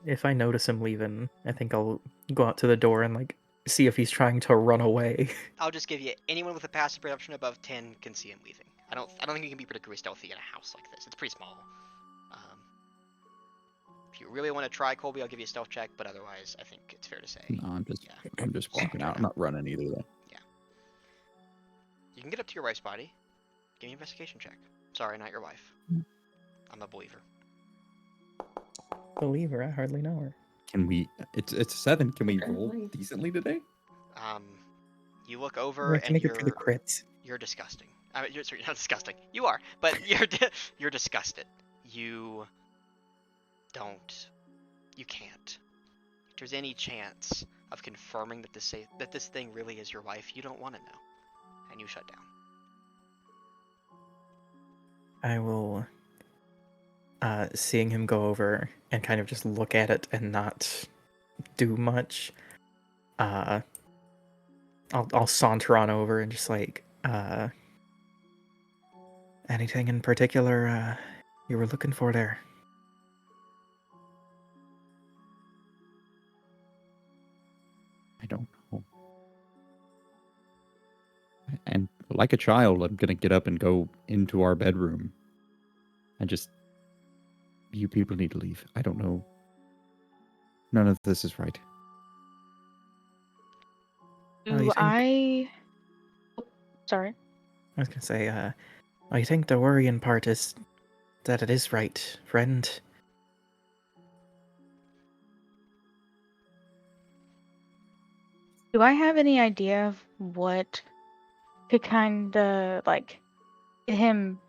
If I notice him leaving, I think I'll go out to the door and like see if he's trying to run away. I'll just give you anyone with a passive perception above 10 can see him leaving. I don't think you can be particularly stealthy in a house like this. It's pretty small. If you really want to try, Colby, I'll give you a stealth check, but otherwise, I think it's fair to say. no, I'm just walking out. I'm not running either though. You can get up to your wife's body. Give me an investigation check. Sorry, not your wife. I'm a believer. Believer, I hardly know her. Can we? It's a 7. Can we roll decently today? You look We over have to and make it through the crits. you're disgusting. Sorry, you're not disgusting. You are, but you're disgusted. You can't. If there's any chance of confirming that this thing really is your wife, you don't want to know, and you shut down. I will, seeing him go over and kind of just look at it and not do much, I'll saunter on over and just like, anything in particular, you were looking for there? I don't know. And like a child, I'm gonna get up and go into our bedroom. You people need to leave. I don't know. None of this is right. Oh, you Do think- I? Sorry. I was gonna say, I think the worrying part is that it is right, friend. Do I have any idea of what could kind of like get him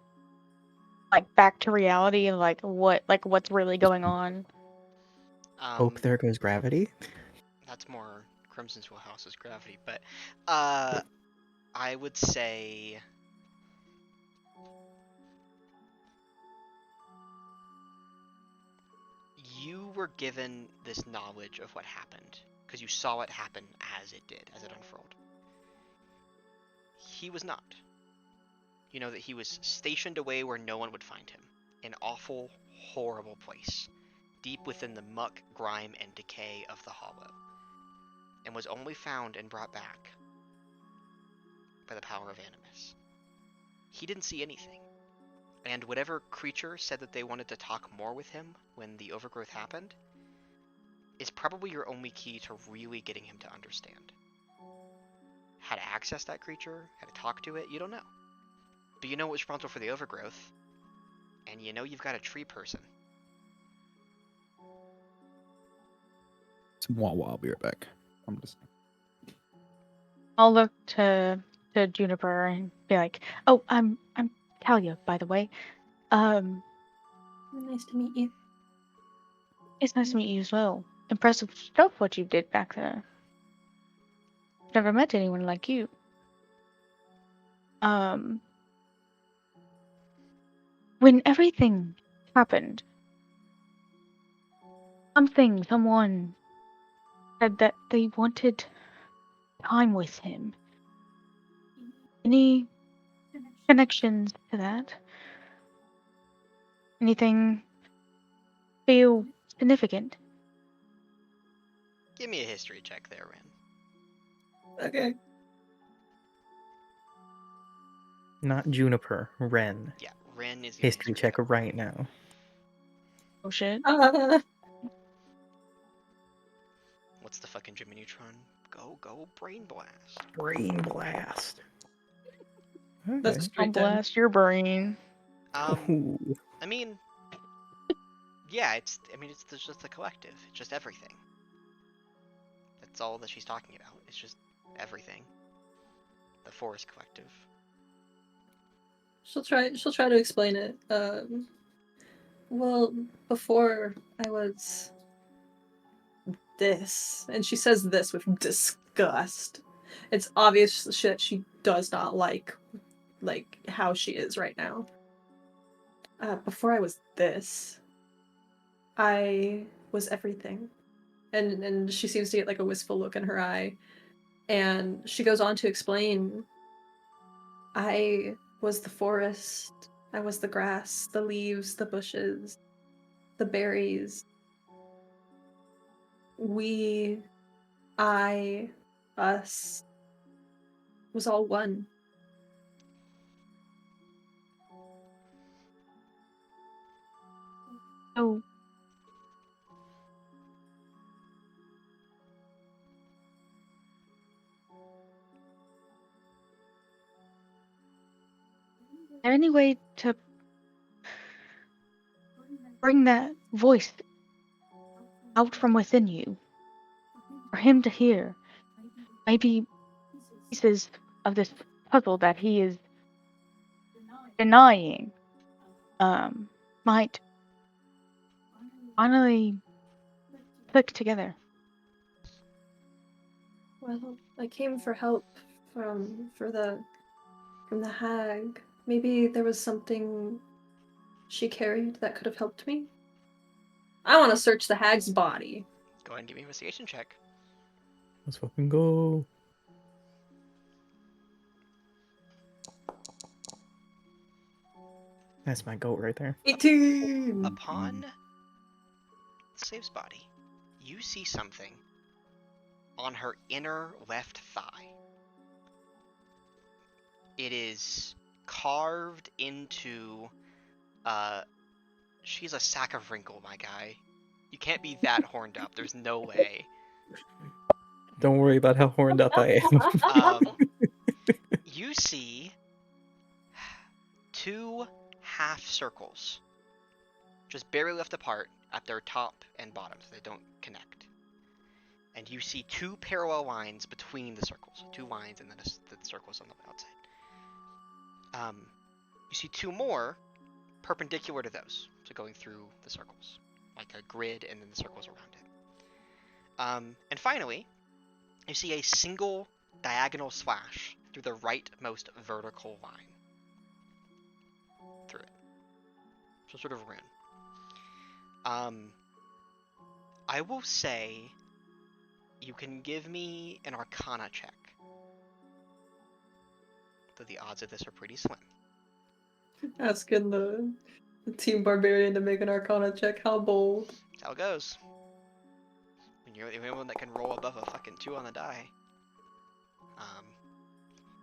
like back to reality and like what's really going on? Hope there goes gravity. That's more Crimson's Wheelhouse's gravity, but I would say you were given this knowledge of what happened because you saw it happen as it did, as it unfurled. He was not. You know that he was stationed away where no one would find him. An awful, horrible place, deep within the muck, grime, and decay of the Hollow, and was only found and brought back by the power of Animus. He didn't see anything, and whatever creature said that they wanted to talk more with him when the overgrowth happened is probably your only key to really getting him to understand. How to access that creature, how to talk to it, you don't know. But you know what's responsible for the overgrowth, and you know you've got a tree person. I'll be right back. I'm just. I'll look to Juniper and be like, "Oh, I'm Talia, by the way. Nice to meet you. It's nice to meet you as well. Impressive stuff what you did back there. Never met anyone like you. When everything happened, someone said that they wanted time with him. Any connections to that? Anything feel significant?" Give me a history check there, Ren. Okay. Not Juniper, Ren. Yeah, Ren is the History check right now. Oh shit. What's the fucking Jimmy Neutron? Go, Brain Blast. Brain blast. Okay. That's I'll straight down. blast your brain. Ooh. I mean, yeah, it's just the collective. It's just everything. That's all that she's talking about. It's just everything. The Forest Collective. She'll try to explain it. Well, before I was this, and she says this with disgust. It's obvious that she does not like how she is right now. Before I was this, I was everything. And she seems to get like a wistful look in her eye. And she goes on to explain, I was the forest, I was the grass, the leaves, the bushes, the berries. We, I, us, was all one. Oh. Is there any way to bring that voice out from within you? For him to hear? Maybe pieces of this puzzle that he is denying might finally click together. Well, I came for help from the hag. Maybe there was something she carried that could have helped me. I want to search the hag's body. Go ahead and give me an investigation check. Let's fucking go. That's my goat right there. 18! Upon Save's body, you see something on her inner left thigh. It is carved into, she's a sack of wrinkle, my guy. You can't be that horned up. There's no way. Don't worry about how horned up I am. You see 2 half circles, just barely left apart at their top and bottom, so they don't connect. And you see 2 parallel lines between the circles, 2 lines and then the circles on the outside. You see 2 more perpendicular to those, so going through the circles, like a grid and then the circles around it. And finally, you see a single diagonal slash through the rightmost vertical line through it. So sort of rune. I will say you can give me an Arcana check, though the odds of this are pretty slim. Asking the Team Barbarian to make an Arcana check. How bold. That's how it goes. When you're the only one that can roll above a fucking 2 on the die.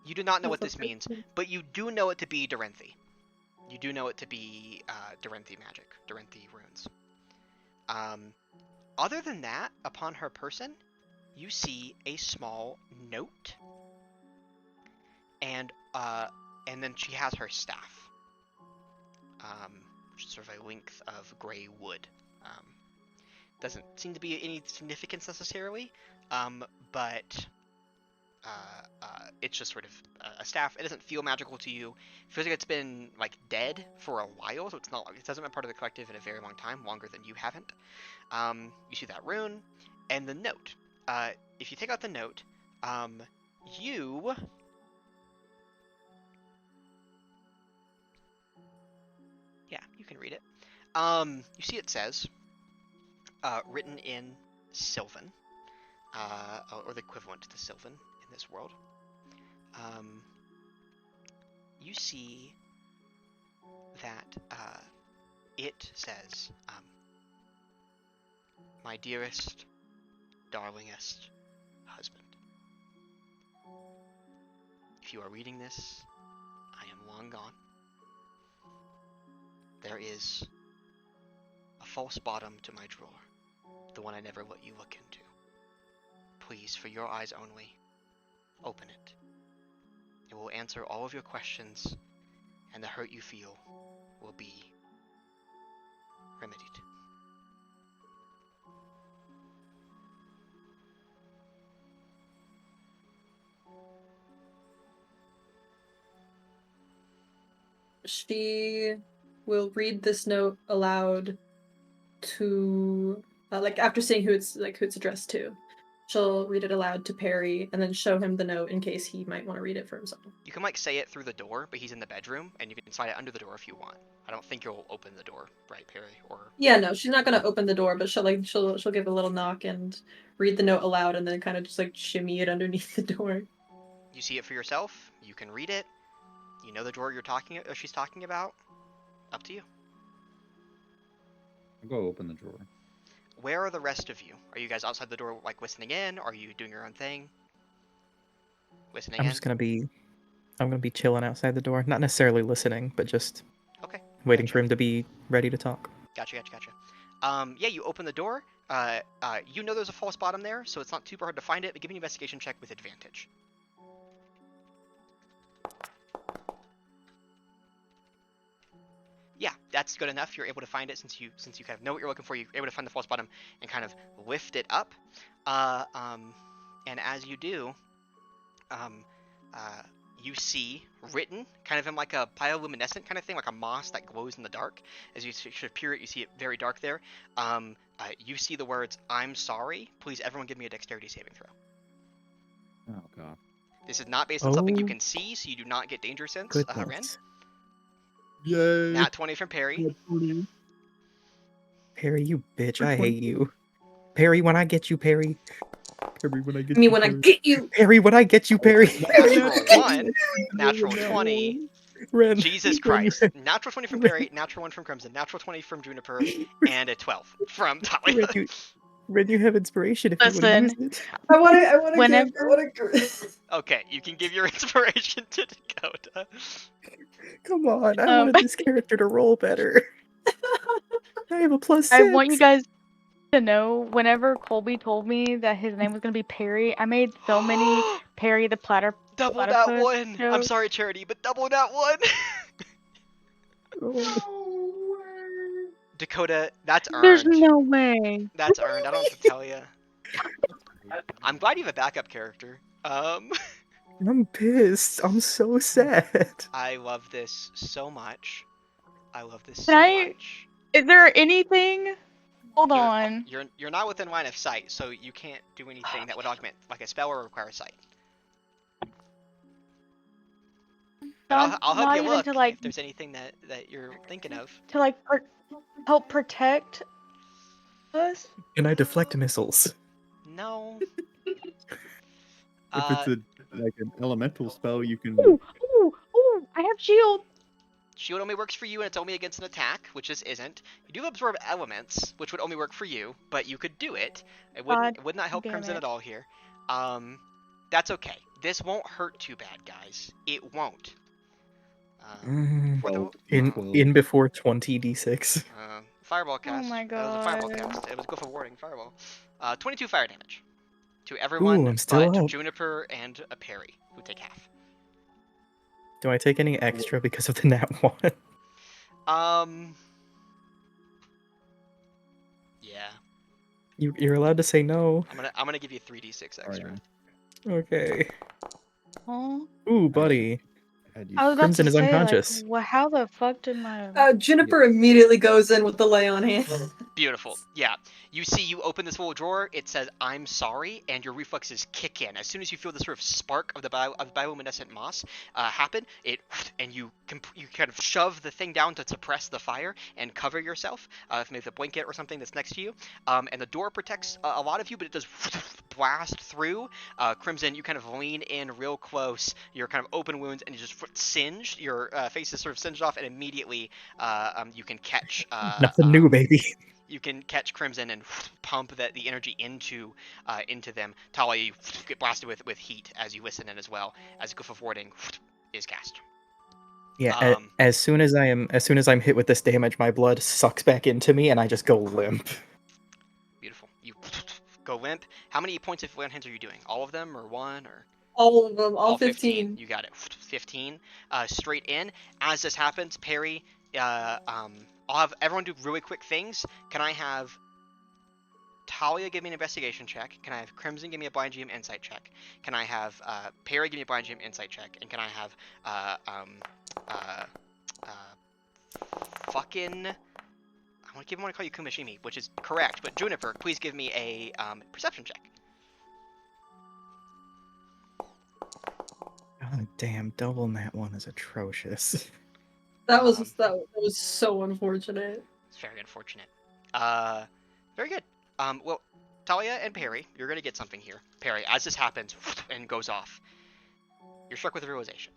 You do not know what this means, but you do know it to be Dorenthi. You do know it to be Dorenthi magic, Dorenthi runes. Other than that, upon her person, you see a small note, and then she has her staff, which is sort of a length of gray wood. Doesn't seem to be any significance necessarily, but it's just sort of a staff. It doesn't feel magical to you. It feels like it's been like dead for a while, so it hasn't been part of the collective in a very long time, longer than you haven't. You see that rune and the note. If you take out the note, you can read it. You see it says, written in Sylvan, or the equivalent to Sylvan in this world. You see that it says, my dearest, darlingest husband. If you are reading this, I am long gone. There is a false bottom to my drawer, the one I never let you look into. Please, for your eyes only, open it. It will answer all of your questions, and the hurt you feel will be remedied. She will read this note aloud to, like, after seeing who it's addressed to. She'll read it aloud to Perry and then show him the note in case he might want to read it for himself. You can say it through the door, but he's in the bedroom, and you can slide it under the door if you want. I don't think you'll open the door, right, Perry? Or yeah, no, she's not gonna open the door, but she'll give a little knock and read the note aloud, and then kind of just shimmy it underneath the door. You see it for yourself. You can read it. You know the drawer she's talking about. Up to you. I'll go open the drawer. Where are the rest of you? Are you guys outside the door, listening in? Are you doing your own thing? Listening in? I'm gonna be chilling outside the door. Not necessarily listening, but just waiting for him to be ready to talk. Gotcha. Yeah, you open the door. You know there's a false bottom there, so it's not too hard to find it, but give me an investigation check with advantage. Yeah, that's good enough. You're able to find it since you kind of know what you're looking for. You're able to find the false bottom and kind of lift it up. And as you do, you see written kind of in like a bioluminescent kind of thing, like a moss that glows in the dark. As you should peer it, you see it very dark there. You see the words, "I'm sorry. Please, everyone, give me a dexterity saving throw." Oh god. This is not based on something you can see, so you do not get danger sense, Ren. Yay! Nat 20 from Perry. Perry, you bitch! I hate you. Perry, when I get you, Perry. Perry, when I get Me you, when Perry. I get you. Perry, when I get you, Perry. Natural 1, natural 20. Ren, Jesus Christ. Natural 20 from Perry, natural 1 from Crimson, natural 20 from Juniper, and a 12 from Talia. Ren, you have inspiration if you want to use it. I want Whenever- to. Okay, you can give your inspiration to Dakota. Come on, I wanted this character to roll better. I have a +6. I want you guys to know, whenever Colby told me that his name was going to be Perry, I made so many Perry the Double that Platypus one. I'm jokes. sorry, Charity, but double that one. Dakota, that's There's earned. no way. That's earned. I don't have to tell you. I'm glad you have a backup character. I'm pissed. I'm so sad. I love this so much. I love this Can so I? much. Is there anything? Hold You're, on. you're not within line of sight, so you can't do anything that would augment like a spell or require sight. But I'll help Not you even look to like if there's anything that you're thinking of. help protect us. Can I deflect missiles? No. If it's like an elemental spell, you can. Ooh, ooh, ooh! I have shield. Shield only works for you and it's only against an attack, which this isn't. You do absorb elements, which would only work for you, but you could do it. It would not help damn Crimson it. at all here. That's okay. This won't hurt too bad, guys. It won't. For the In before 20d6. fireball cast. Oh my That was a fireball god. cast. It was go for warding fireball. 22 fire damage to Ooh, everyone I'm still but up. Juniper and a Perry, who take half. Do I take any extra because of the nat 1? Yeah. You're allowed to say no. I'm gonna give you 3d6 extra. Okay. Oh. Ooh, buddy. I was about Crimson to is say, unconscious. like, how the fuck did my Juniper immediately goes in with the lay on hands. Beautiful. Yeah. You see, you open this little drawer. It says, "I'm sorry," and your reflexes kick in. As soon as you feel the sort of spark of the bioluminescent moss happen, and you kind of shove the thing down to suppress the fire and cover yourself, if maybe the blanket or something that's next to you. And the door protects a lot of you, but it does blast through. Crimson, you kind of lean in real close. Your kind of open wounds, and you just singed. Your face is sort of singed off, and immediately you can catch. Nothing new, baby. You can catch Crimson and pump the energy into them. Talia, you get blasted with heat as you listen in as well, as Goof of Warding is cast. Yeah, as soon as I'm hit with this damage, my blood sucks back into me and I just go limp. Beautiful. You go limp. How many points of land hands are you doing? All of them, or one, or All of them, all 15. You got it. 15. Straight in. As this happens, Perry, I'll have everyone do really quick things. Can I have Talia give me an investigation check? Can I have Crimson give me a blind GM insight check? Can I have Perry give me a blind GM insight check? And can I have fucking, I want to call you Kumashimi, which is correct, but Juniper, please give me a perception check. God damn, double nat 1 is atrocious. That was so unfortunate. It's very unfortunate. Very good. Well, Talia and Perry, you're gonna get something here. Perry, as this happens and goes off, you're struck with a realization.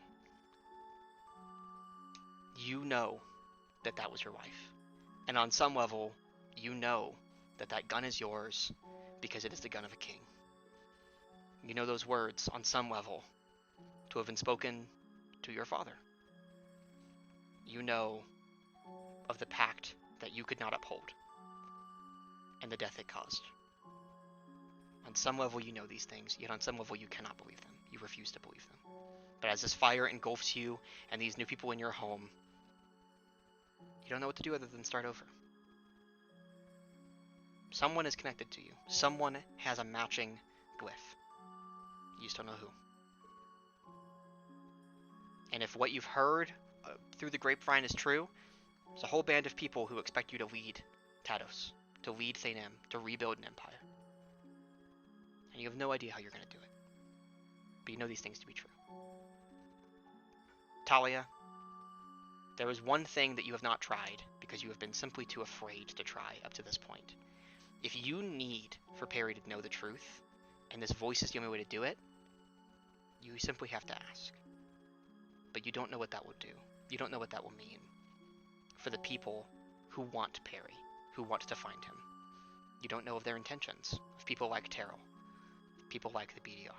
You know that was your wife, and on some level, you know that gun is yours because it is the gun of a king. You know those words on some level to have been spoken to your father. You know of the pact that you could not uphold and the death it caused. On some level you know these things, yet on some level you cannot believe them. You refuse to believe them. But as this fire engulfs you and these new people in your home, you don't know what to do other than start over. Someone is connected to you. Someone has a matching glyph. You just don't know who. And if what you've heard through the grapevine is true, there's a whole band of people who expect you to lead Tados, to lead Thanem, to rebuild an empire. And you have no idea how you're going to do it. But you know these things to be true. Talia, there is one thing that you have not tried because you have been simply too afraid to try up to this point. If you need for Perry to know the truth, and this voice is the only way to do it, you simply have to ask. But you don't know what that will do. You don't know what that will mean for the people who want Perry, who want to find him. You don't know of their intentions, of people like Terrell, people like the BDR.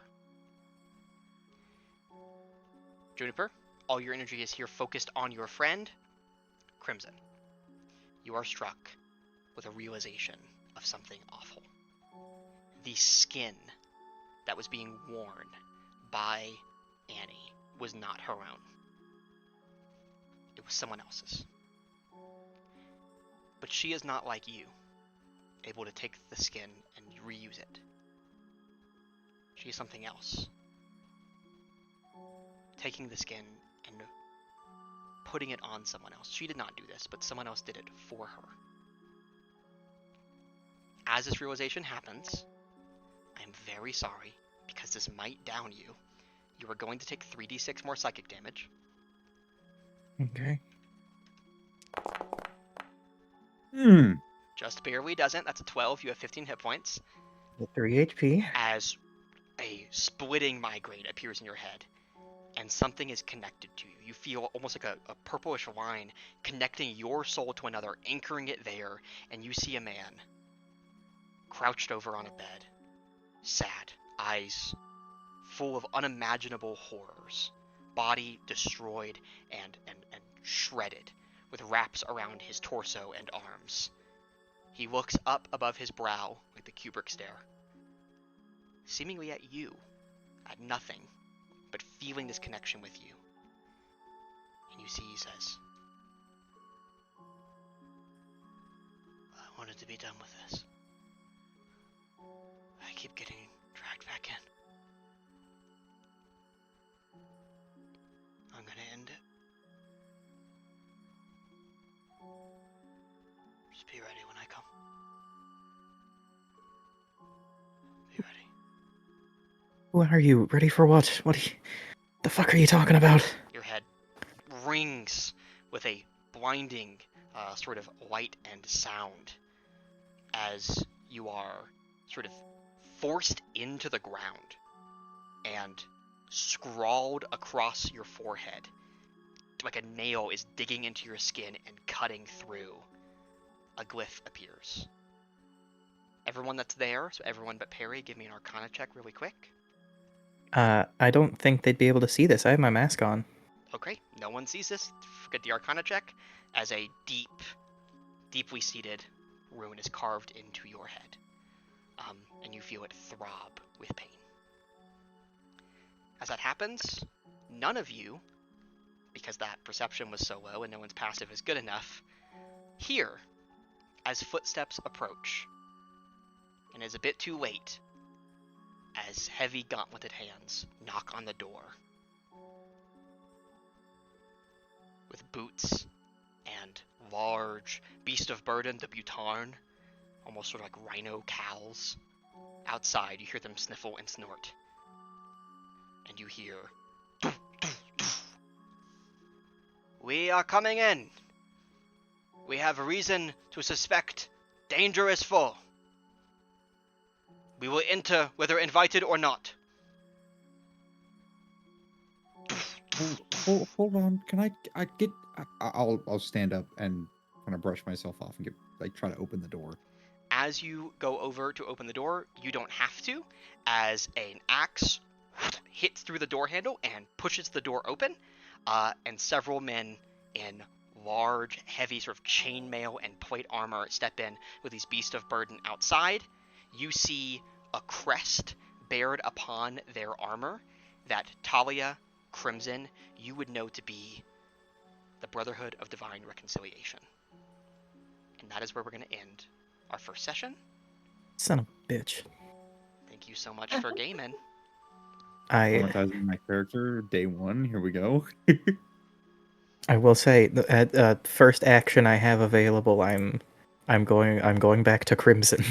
Juniper, all your energy is here focused on your friend, Crimson. You are struck with a realization of something awful. The skin that was being worn by Annie was not her own. It was someone else's. But she is not like you, able to take the skin and reuse it. She is something else. Taking the skin and putting it on someone else. She did not do this, but someone else did it for her. As this realization happens, I am very sorry, because this might down you. You are going to take 3d6 more psychic damage. Okay. Just barely doesn't. That's a 12. You have 15 hit points. 3 HP. As a splitting migraine appears in your head, and something is connected to you. You feel almost like a purplish line connecting your soul to another, anchoring it there, and you see a man crouched over on a bed, sad, eyes full of unimaginable horrors, body destroyed and shredded, with wraps around his torso and arms. He looks up above his brow like the Kubrick stare, seemingly at you, at nothing, but feeling this connection with you. And you see he says, I wanted to be done with this. I keep getting dragged back in. I'm gonna end it. Just be ready when I come. Be ready. What are you? Ready for what? The fuck are you talking about? Your head rings with a blinding sort of light and sound as you are sort of forced into the ground and scrawled across your forehead like a nail is digging into your skin and cutting through. A glyph appears. Everyone that's there, so everyone but Perry, give me an Arcana check really quick. I don't think they'd be able to see this. I have my mask on. Okay, no one sees this. Forget the Arcana check, as a deeply seated rune is carved into your head, and you feel it throb with pain. As that happens, none of you, because that perception was so low and no one's passive is good enough, hear as footsteps approach, and it's a bit too late as heavy gauntleted hands knock on the door. With boots and large beast of burden, the Butarn, almost sort of like rhino cows. Outside, you hear them sniffle and snort. And you hear, "Doof, doof, doof. We are coming in. We have reason to suspect dangerous foe. We will enter whether invited or not." Hold on. Can I get? I'll stand up and kind of brush myself off and try to open the door. As you go over to open the door, you don't have to, as an axe hits through the door handle and pushes the door open, and several men in large, heavy sort of chainmail and plate armor step in with these beasts of burden outside. You see a crest bared upon their armor that Talia, Crimson, you would know to be the Brotherhood of Divine Reconciliation. And that is where we're going to end our first session. Son of a bitch. Thank you so much for gaming. Traumatizing my character, day one. Here we go. I will say, the first action I have available, I'm going back to Crimson.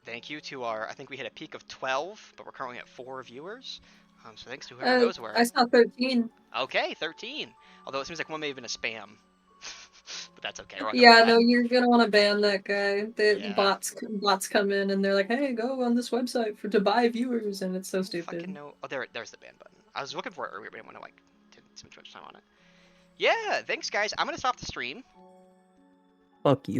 Thank you to our, I think we hit a peak of 12, but we're currently at 4 viewers. So thanks to whoever those were. I saw 13. Okay, 13. Although it seems like one may have been a spam. But that's okay. Yeah, no, you're gonna want to ban that guy. The Yeah. bots come in and they're like, "Hey, go on this website to buy viewers," and it's so stupid. Fucking no. Oh, there's the ban button. I was looking for it earlier, but I didn't want to take too much time on it. Yeah, thanks guys. I'm gonna stop the stream. Fuck you.